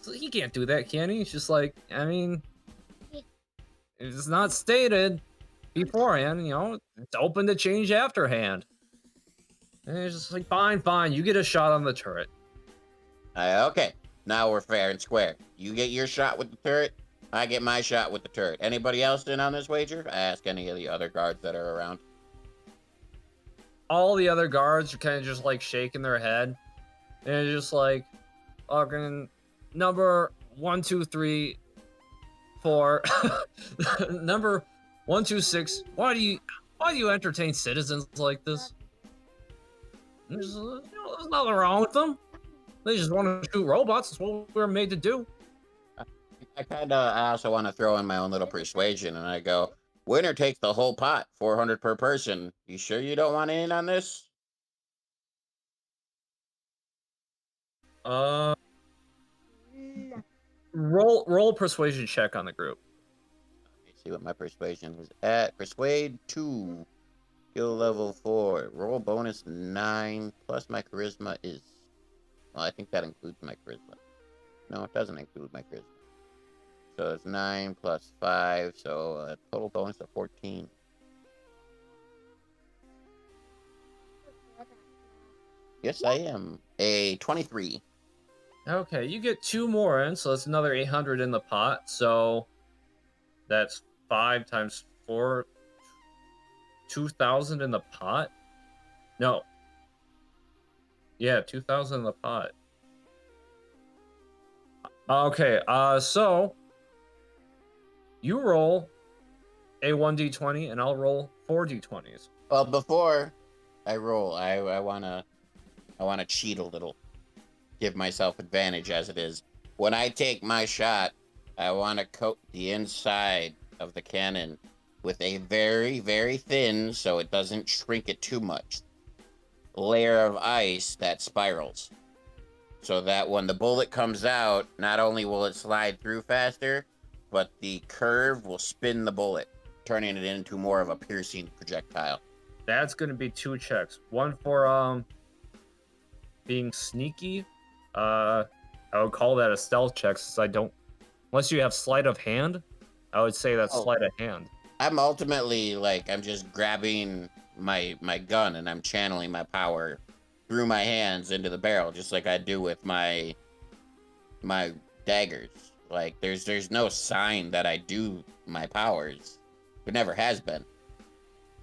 so he can't do that, can he? He's just like, I mean, it's not stated beforehand, you know, it's open to change afterhand. And he's just like, fine, you get a shot on the turret. Okay, now we're fair and square. You get your shot with the turret, I get my shot with the turret. Anybody else in on this wager? I ask any of the other guards that are around. All the other guards are kind of just like shaking their head. And it's just like, fucking number 1, 2, 3, 4, number 1, 2, 6. Why do you entertain citizens like this? There's nothing wrong with them. They just want to shoot robots. That's what we're made to do. I also want to throw in my own little persuasion, and I go, winner takes the whole pot, 400 per person. You sure you don't want in on this? Roll a persuasion check on the group. Let me see what my persuasion is at. Persuade 2. Skill level 4. Roll bonus 9. Plus my charisma is... Well, I think that includes my charisma. No, it doesn't include my charisma. So it's 9 plus 5. So a total bonus of 14. Yes, I am. A 23. Okay, you get 2 more in, so that's another 800 in the pot. So that's 5 times 4, 2,000 in the pot. No. Yeah, 2,000 in the pot. Okay, so you roll a 1d20 and I'll roll 4 d20s. Well, before I roll, I wanna cheat a little. Give myself advantage as it is. When I take my shot, I want to coat the inside of the cannon with a very, very thin, so it doesn't shrink it too much, layer of ice that spirals. So that when the bullet comes out, not only will it slide through faster, but the curve will spin the bullet, turning it into more of a piercing projectile. That's going to be 2 checks. One for being sneaky. I would call that a stealth check since I don't... Unless you have sleight of hand, I would say that's sleight of hand. I'm ultimately, like, I'm just grabbing my gun and I'm channeling my power through my hands into the barrel, just like I do with my daggers. Like, there's no sign that I do my powers. It never has been.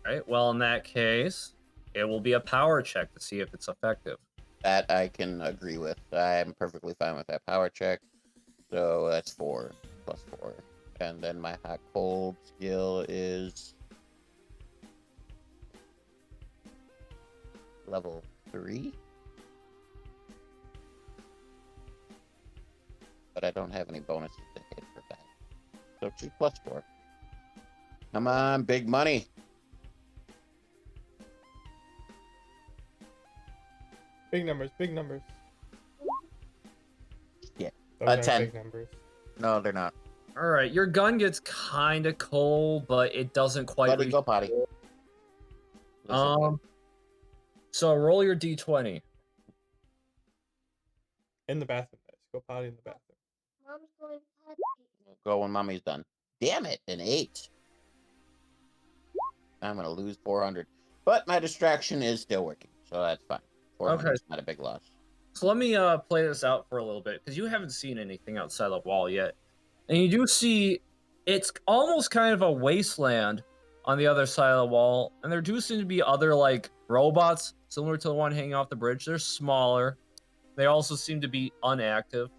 Right, well, in that case, it will be a power check to see if it's effective. That I can agree with. I'm perfectly fine with that power check. So that's 4 plus 4. And then my hot cold skill is level 3. But I don't have any bonuses to hit for that. So 2 plus 4. Come on, big money. Big numbers. Big numbers. Yeah. Those aren't 10. big numbers. No, they're not. All right, your gun gets kind of cold, but it doesn't quite Buddy, reach. go potty. Listen, So roll your d20. In the bathroom, guys. Go potty in the bathroom. Mom's going potty. go when mommy's done. Damn it, an 8. I'm gonna lose 400, but my distraction is still working, so that's fine. 400 is not a big loss. So let me play this out for a little bit, because you haven't seen anything outside the wall yet. And you do see it's almost kind of a wasteland on the other side of the wall. And there do seem to be other, like, robots similar to the one hanging off the bridge. They're smaller. They also seem to be inactive.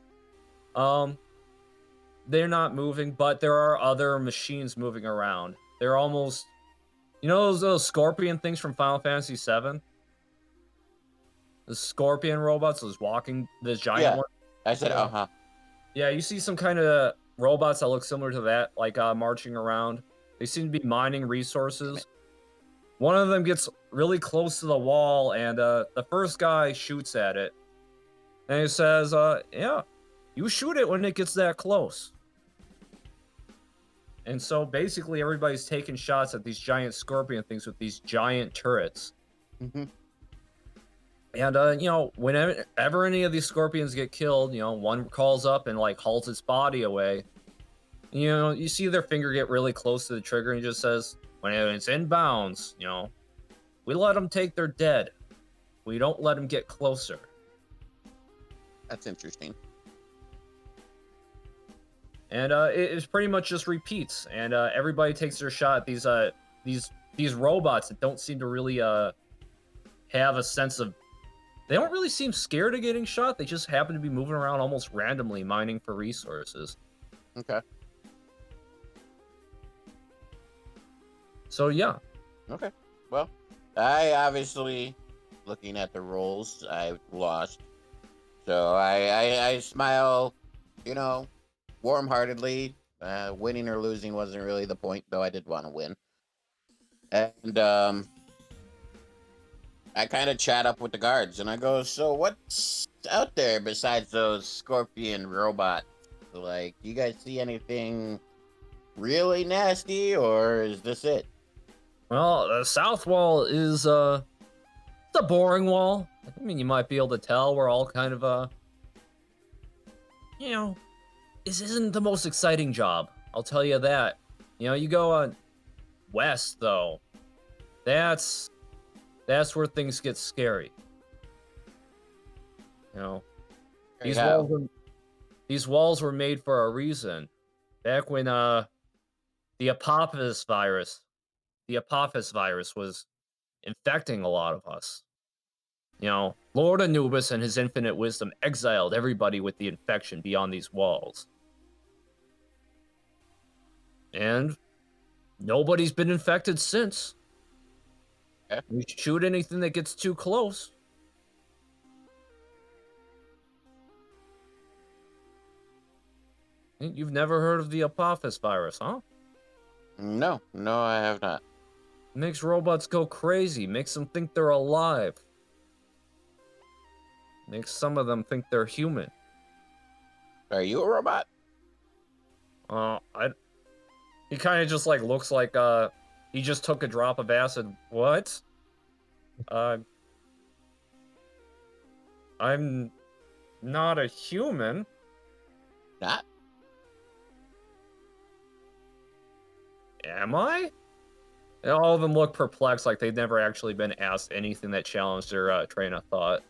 They're not moving, but there are other machines moving around. They're almost... You know those scorpion things from Final Fantasy VII? The scorpion robots, those giant ones. I said, Yeah, you see some kind of robots that look similar to that, like marching around. They seem to be mining resources. One of them gets really close to the wall, and the first guy shoots at it. And he says, yeah, you shoot it when it gets that close. And so basically everybody's taking shots at these giant scorpion things with these giant turrets. Mm-hmm. And, you know, whenever any of these scorpions get killed, you know, one calls up and, like, hauls its body away. You know, you see their finger get really close to the trigger, and he just says, when it's in bounds, you know, we let them take their dead. We don't let them get closer. That's interesting. And it pretty much just repeats, and everybody takes their shot at these robots that don't seem to really have a sense of... They don't really seem scared of getting shot. They just happen to be moving around almost randomly, mining for resources. Okay. So, yeah. Okay. Well, I obviously, looking at the rolls, I lost. So I smile, you know, warm-heartedly. Winning or losing wasn't really the point, though I did want to win. And, I kind of chat up with the guards, and I go, so what's out there besides those scorpion robots? Like, do you guys see anything really nasty, or is this it? Well, the south wall is, it's a boring wall. I mean, you might be able to tell we're all kind of, you know, this isn't the most exciting job. I'll tell you that. You know, you go west, though. That's where things get scary. You know, these walls were made for a reason. Back when the Apophis virus was infecting a lot of us. You know, Lord Anubis and his infinite wisdom exiled everybody with the infection beyond these walls. And nobody's been infected since. We shoot anything that gets too close. You've never heard of the Apophis virus, huh? No, I have not. Makes robots go crazy. Makes them think they're alive. Makes some of them think they're human. Are you a robot? He kind of just like looks like he just took a drop of acid. What? I'm not a human. Not? Am I? And all of them look perplexed, like they've never actually been asked anything that challenged their train of thought.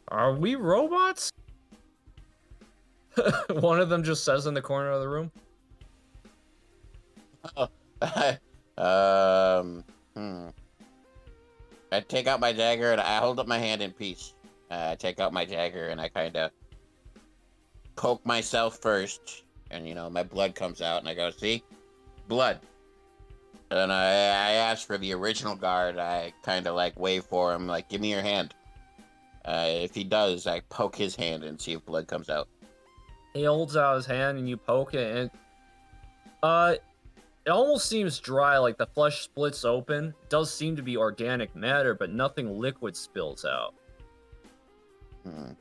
Are we robots? One of them just says in the corner of the room. I take out my dagger and I hold up my hand in peace. I take out my dagger and I kind of poke myself first, and you know my blood comes out, and I go, "See, blood." And I ask for the original guard. I kind of like wave for him, like, "Give me your hand." If he does, I poke his hand and see if blood comes out. He holds out his hand and you poke it, and It almost seems dry, like the flesh splits open. It does seem to be organic matter, but nothing liquid spills out. Hmm.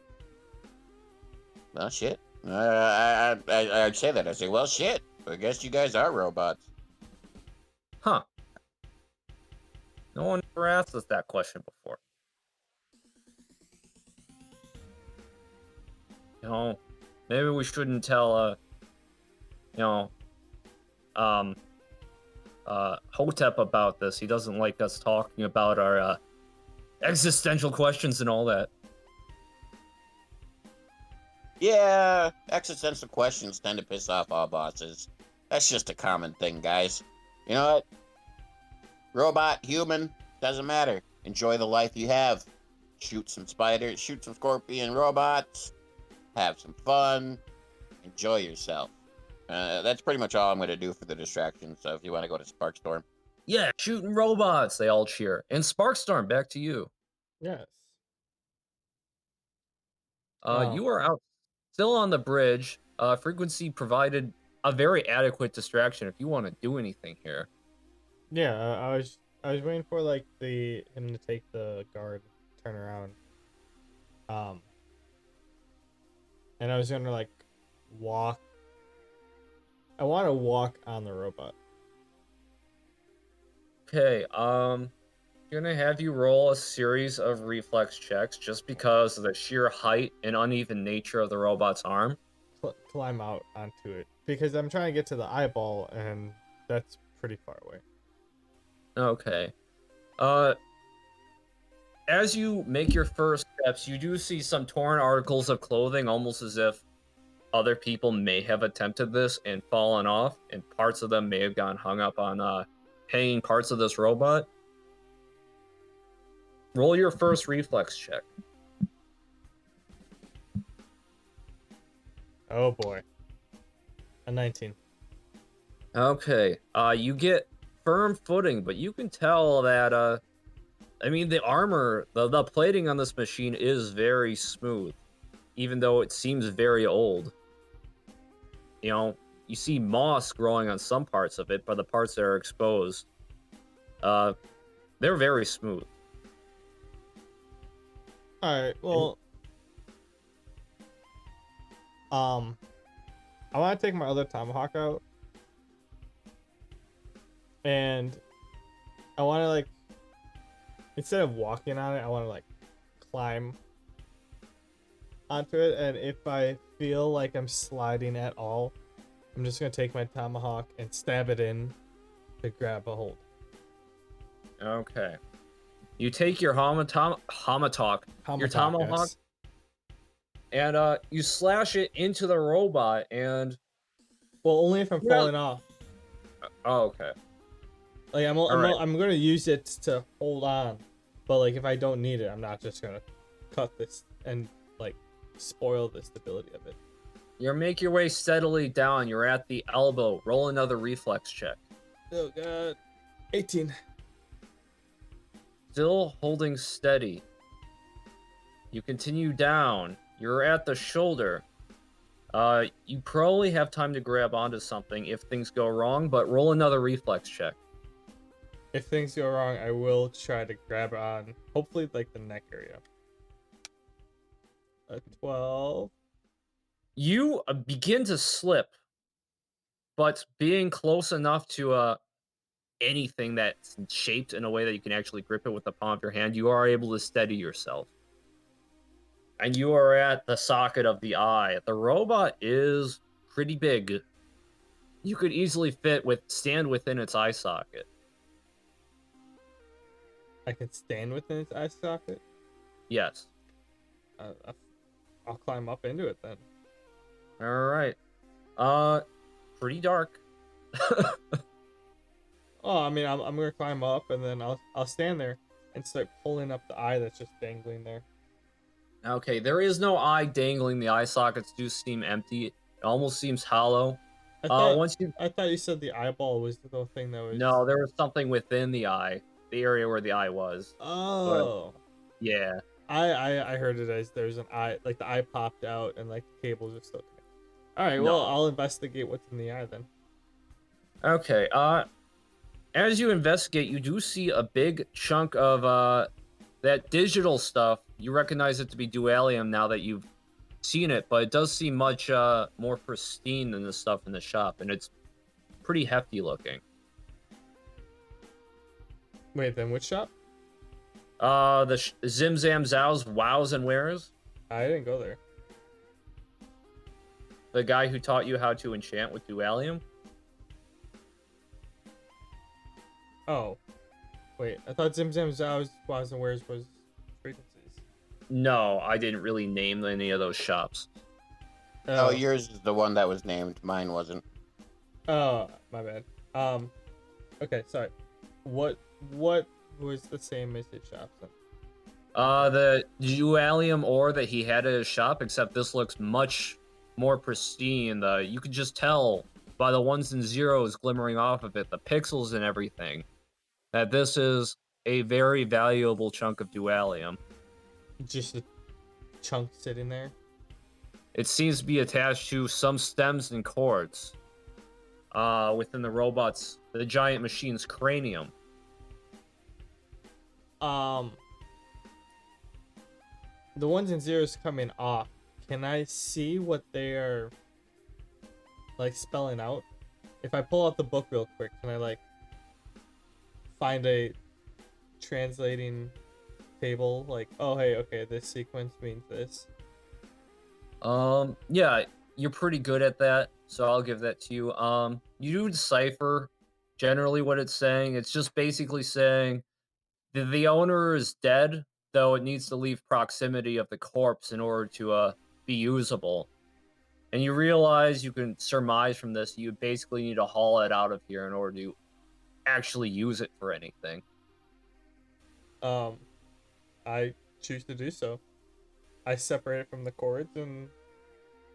Well, shit. I'd say that. I'd say, well, shit. I guess you guys are robots. Huh. No one ever asked us that question before. You know, maybe we shouldn't tell, you know, um, Hotep about this. He doesn't like us talking about our, existential questions and all that. Yeah, existential questions tend to piss off all bosses. That's just a common thing, guys. You know what? Robot, human, doesn't matter. Enjoy the life you have. Shoot some spiders, shoot some scorpion robots, have some fun, enjoy yourself. That's pretty much all I'm going to do for the distraction. So if you want to go to Sparkstorm. Yeah, shooting robots, they all cheer. And Sparkstorm, back to you. Yes. Wow. You are out still on the bridge. Frequency provided a very adequate distraction if you want to do anything here. Yeah, I was waiting for like him to take the guard, turn around. And I was gonna like walk. I want to walk on the robot. Okay, gonna have you roll a series of reflex checks just because of the sheer height and uneven nature of the robot's arm. Climb out onto it because I'm trying to get to the eyeball and that's pretty far away. Okay. As you make your first steps, you do see some torn articles of clothing, almost as if other people may have attempted this and fallen off, and parts of them may have gotten hung up on hanging parts of this robot. Roll your first reflex check. Oh boy. A 19. Okay. You get firm footing, but you can tell that I mean the armor, the plating on this machine is very smooth, even though it seems very old. You know, you see moss growing on some parts of it, but the parts that are exposed, they're very smooth. All right. Well, I want to take my other tomahawk out, and I want to like instead of walking on it, I want to like climb onto it, and if I feel like I'm sliding at all, I'm just gonna take my tomahawk and stab it in to grab a hold. Okay. You take your tomahawk, Yes. and you slash it into the robot, and Well, only if I'm falling off. oh, okay. Like I'm gonna use it to hold on, but like if I don't need it, I'm not just gonna cut this and like spoil the stability of it. You make your way steadily down. You're at the elbow. Roll another reflex check. Oh god, 18. Still holding steady. You continue down. You're at the shoulder. You probably have time to grab onto something if things go wrong, but roll another reflex check. If things go wrong, I will try to grab on, hopefully like the neck area. A 12. You begin to slip, but being close enough to anything that's shaped in a way that you can actually grip it with the palm of your hand, you are able to steady yourself. And you are at the socket of the eye. The robot is pretty big. You could easily stand within its eye socket. I can stand within its eye socket. Yes. I'll climb up into it then. All right. Pretty dark. Oh, I mean, I'm gonna climb up and then I'll stand there and start pulling up the eye that's just dangling there. Okay, there is no eye dangling. The eye sockets do seem empty. It almost seems hollow. I thought Once you I thought you said the eyeball was the thing that was. No, there was something within the eye, the area where the eye was. Oh. But, yeah. I heard it as there's an eye, like the eye popped out and like the cables are still connected. All right, well No. I'll investigate what's in the eye then. Okay. As you investigate, you do see a big chunk of that digital stuff. You recognize it to be dualium now that you've seen it, but it does seem much more pristine than the stuff in the shop, and it's pretty hefty looking. Wait, then which shop? The Zim Zam Zows, Wows and Wares. I didn't go there. The guy who taught you how to enchant with dualium. Oh, wait. I thought Zim Zam Zow's Wows and Wares was frequencies. No, I didn't really name any of those shops. Oh, yours is the one that was named. Mine wasn't. Oh, my bad. Okay, sorry. What was the same as his shops then? The dualium ore that he had at his shop, except this looks much more pristine. You could just tell by the ones and zeros glimmering off of it, the pixels and everything, that this is a very valuable chunk of dualium. Just a chunk sitting there? It seems to be attached to some stems and cords within the giant machine's cranium. The ones and zeros coming off, can I see what they are like spelling out? If I pull out the book real quick, can I like find a translating table? Like, oh hey, okay, this sequence means this. Yeah, you're pretty good at that, so I'll give that to you. You do decipher generally what it's saying. It's just basically saying the owner is dead, though it needs to leave proximity of the corpse in order to be usable. And you realize you can surmise from this you basically need to haul it out of here in order to actually use it for anything. I choose to do so. I separate it from the cords and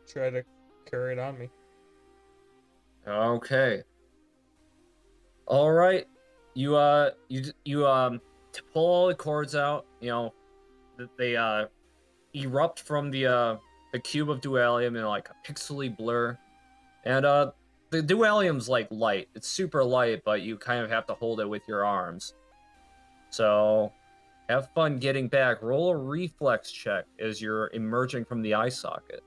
try to carry it on me. Okay. All right. You to pull all the cords out. You know, they erupt from the cube of dualium in like a pixely blur, and the dualium's like light. It's super light, but you kind of have to hold it with your arms. So, have fun getting back. Roll a reflex check as you're emerging from the eye socket.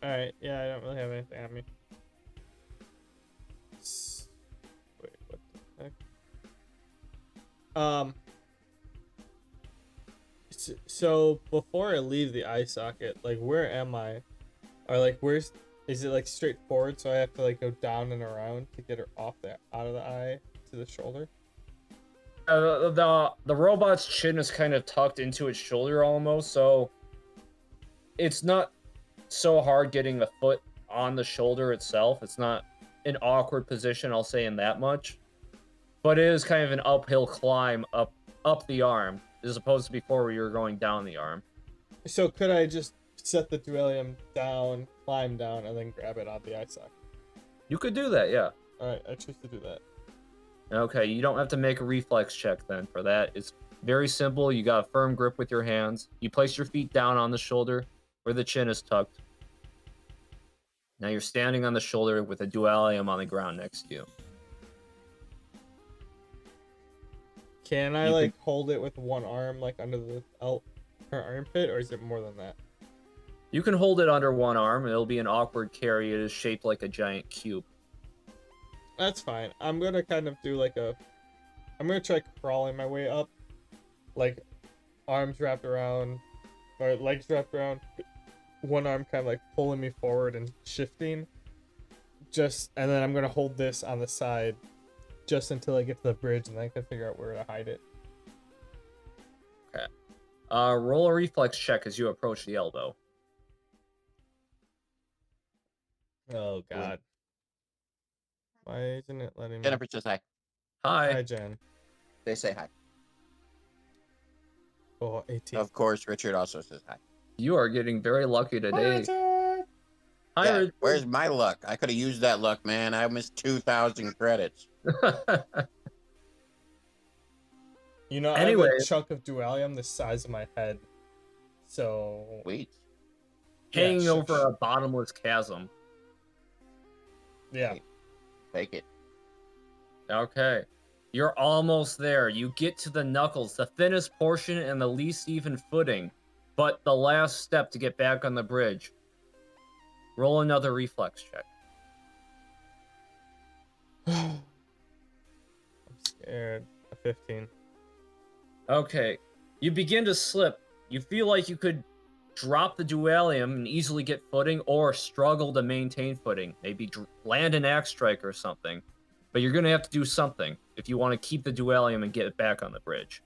Alright, yeah, I don't really have anything on me. Wait, what the heck? So before I leave the eye socket, like, where am I? Or like, is it like straight forward, so I have to like go down and around to get her out of the eye to the shoulder? The robot's chin is kind of tucked into its shoulder almost, so it's not so hard getting the foot on the shoulder itself. It's not an awkward position, I'll say in that much. But it is kind of an uphill climb up the arm, as opposed to before where you were going down the arm. So could I just set the dualium down, climb down, and then grab it out the eye socket? You could do that, yeah. Alright, I choose to do that. Okay, you don't have to make a reflex check then for that. It's very simple. You got a firm grip with your hands. You place your feet down on the shoulder where the chin is tucked. Now you're standing on the shoulder with a dualium on the ground next to you. Can I hold it with one arm, like under her armpit, or is it more than that? You can hold it under one arm. It'll be an awkward carry. It is shaped like a giant cube. That's fine. I'm gonna kind of do I'm gonna try crawling my way up, like arms wrapped around, or legs wrapped around, one arm kind of like pulling me forward and shifting. And then I'm gonna hold this on the side, just until I get to the bridge, and then I can figure out where to hide it. Okay. Roll a reflex check as you approach the elbow. Oh God. Why isn't it letting me? Jennifer says hi. Hi. Hi, Jen. They say hi. Oh, 18. Of course, Richard also says hi. You are getting very lucky today. Richard! Hi, Yeah, Richard. where's my luck? I could have used that luck, man. I missed 2,000 credits. You know, I have Anyway, a chunk of dualium the size of my head. So Wait. hanging yeah, over a bottomless chasm. Yeah. Take it. Okay. You're almost there. You get to the knuckles, the thinnest portion and the least even footing, but the last step to get back on the bridge. Roll another reflex check. I'm scared. A 15. Okay. You begin to slip. You feel like you could drop the dualium and easily get footing, or struggle to maintain footing. Maybe land an axe strike or something. But you're going to have to do something if you want to keep the dualium and get it back on the bridge.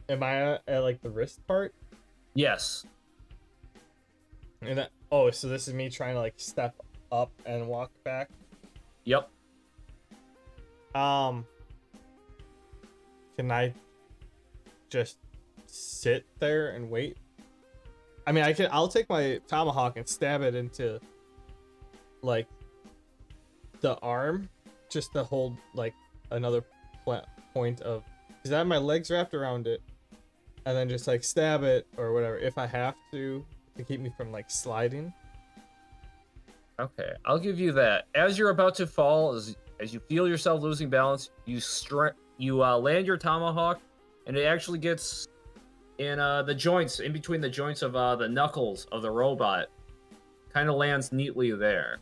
Am I at like the wrist part? Yes. And so this is me trying to like step up and walk back. Yep. Can I just sit there and wait? I mean, I'll take my tomahawk and stab it into like the arm, just to hold like another point of, because I have my legs wrapped around it, and then just like stab it or whatever if I have to keep me from like sliding. Okay, I'll give you that. As you're about to fall, as you feel yourself losing balance, you land your tomahawk, and it actually gets in the joints, in between the joints of the knuckles of the robot. Kind of lands neatly there.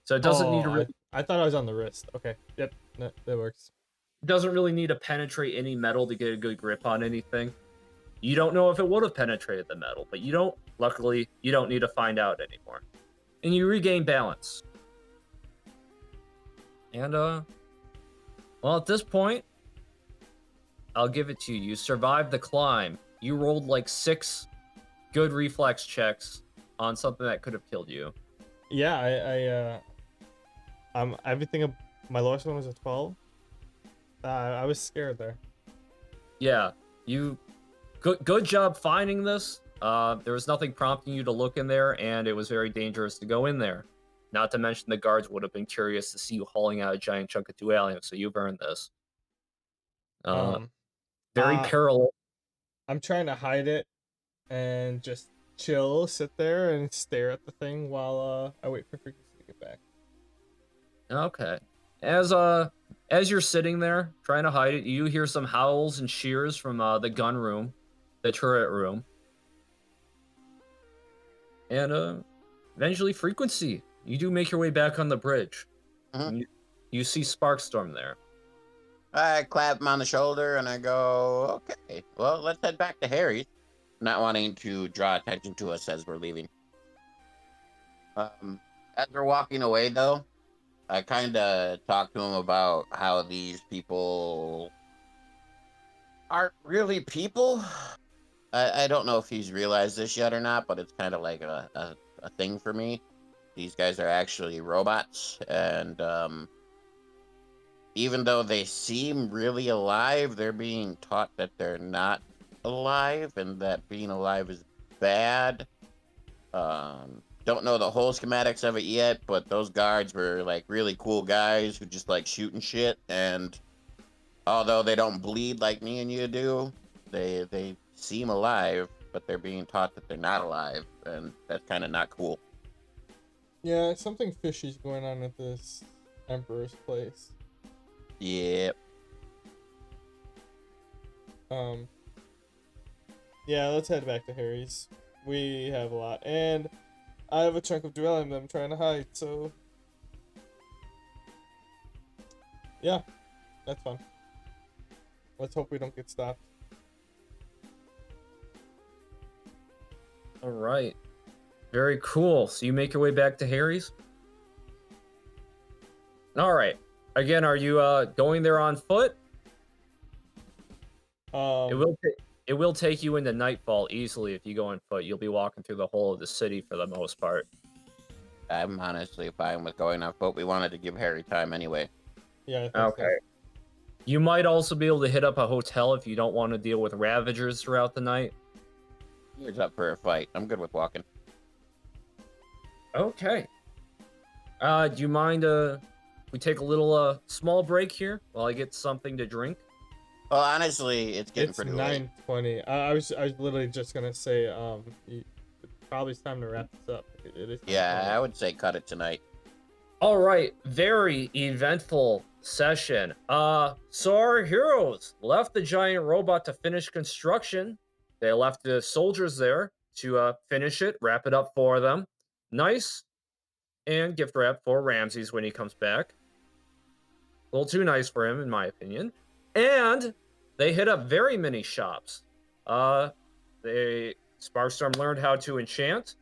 So it doesn't need to really... I thought I was on the wrist. Okay, yep, that works. Doesn't really need to penetrate any metal to get a good grip on anything. You don't know if it would have penetrated the metal, but luckily, you don't need to find out anymore. And you regain balance. And, well, at this point, I'll give it to you. You survived the climb. You rolled like 6 good reflex checks on something that could have killed you. Yeah, everything. My lowest one was a 12. I was scared there. Yeah, good job finding this. There was nothing prompting you to look in there, and it was very dangerous to go in there. Not to mention the guards would have been curious to see you hauling out a giant chunk of dualium, so you've earned this. Very parallel. I'm trying to hide it and just chill, sit there and stare at the thing while I wait for frequency to get back. Okay. As you're sitting there trying to hide it, you hear some howls and shears from the gun room, the turret room, and eventually frequency. You do make your way back on the bridge. Mm-hmm. You see Sparkstorm there. I clap him on the shoulder and I go, okay, well, let's head back to Harry's. Not wanting to draw attention to us as we're leaving. As we're walking away, though, I kind of talk to him about how these people aren't really people. I don't know if he's realized this yet or not, but it's kind of like a thing for me. These guys are actually robots, and even though they seem really alive, they're being taught that they're not alive and that being alive is bad. Don't know the whole schematics of it yet, but those guards were like really cool guys who just like shooting shit, and although they don't bleed like me and you do, they seem alive, but they're being taught that they're not alive, and that's kind of not cool. Yeah, something fishy's going on at this Emperor's place. Yep. Yeah, let's head back to Harry's. We have a lot, and I have a chunk of dualium that I'm trying to hide, so yeah, that's fun. Let's hope we don't get stopped. All right. Very cool. So you make your way back to Harry's? All right. Again, are you going there on foot? It will take you into nightfall easily if you go on foot. You'll be walking through the whole of the city for the most part. I'm honestly fine with going on foot. We wanted to give Harry time anyway. Yeah, I think Okay. so. You might also be able to hit up a hotel if you don't want to deal with Ravagers throughout the night. Here's up for a fight. I'm good with walking. Okay. Do you mind we take a little small break here while I get something to drink? Well, honestly, it's getting It's pretty late. 9:20. I was literally just gonna say probably it's time to wrap this up. It is. Yeah, 9:20. I would say cut it tonight. All right, very eventful session. So our heroes left the giant robot to finish construction. They left the soldiers there to finish it, wrap it up for them. Nice and gift wrap for Ramses when he comes back. A little too nice for him, in my opinion. And they hit up very many shops. Sparkstorm learned how to enchant.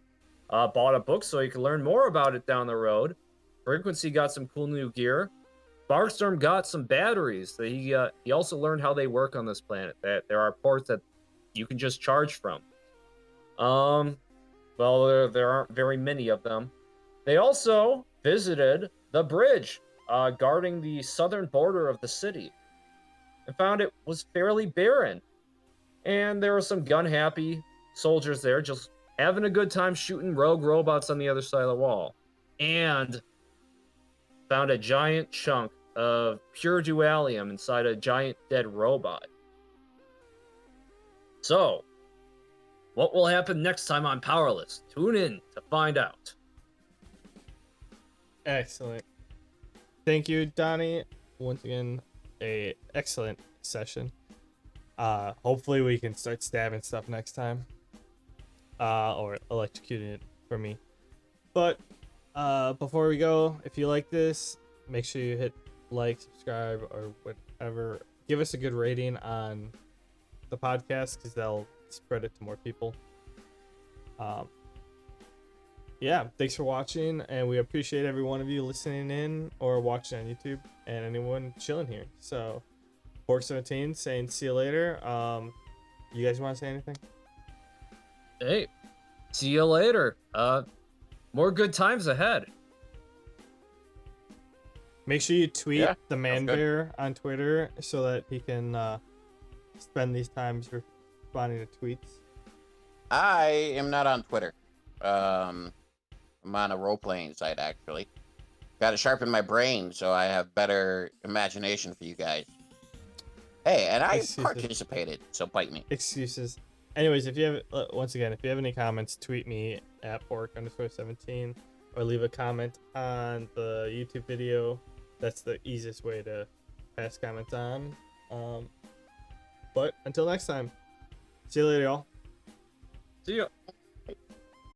Bought a book so he could learn more about it down the road. Frequency got some cool new gear. Sparkstorm got some batteries. That he also learned how they work on this planet. That there are ports that you can just charge from. Well, there aren't very many of them. They also visited the bridge guarding the southern border of the city and found it was fairly barren. And there were some gun-happy soldiers there just having a good time shooting rogue robots on the other side of the wall. And found a giant chunk of pure dualium inside a giant dead robot. So, what will happen next time on Powerless? Tune in to find out. Excellent. Thank you, Donnie. Once again, a excellent session. Hopefully we can start stabbing stuff next time. Or electrocuting it for me. But before we go, if you like this, make sure you hit like, subscribe, or whatever. Give us a good rating on the podcast because that'll spread it to more people. Yeah, thanks for watching, and we appreciate every one of you listening in or watching on YouTube, and anyone chilling here. So, Pork17 saying see you later. You guys want to say anything? Hey, see you later. More good times ahead. Make sure you tweet Yeah, the Man sounds good. Bear on Twitter so that he can spend these times responding to tweets. I am not on Twitter. I'm on a role-playing site, actually. Got to sharpen my brain so I have better imagination for you guys. Hey, and I Excuses. participated, so bite me. Excuses. Anyways, if you have once again, if you have any comments, tweet me at pork_17 or leave a comment on the YouTube video. That's the easiest way to pass comments on. But until next time, see you later, y'all. See ya.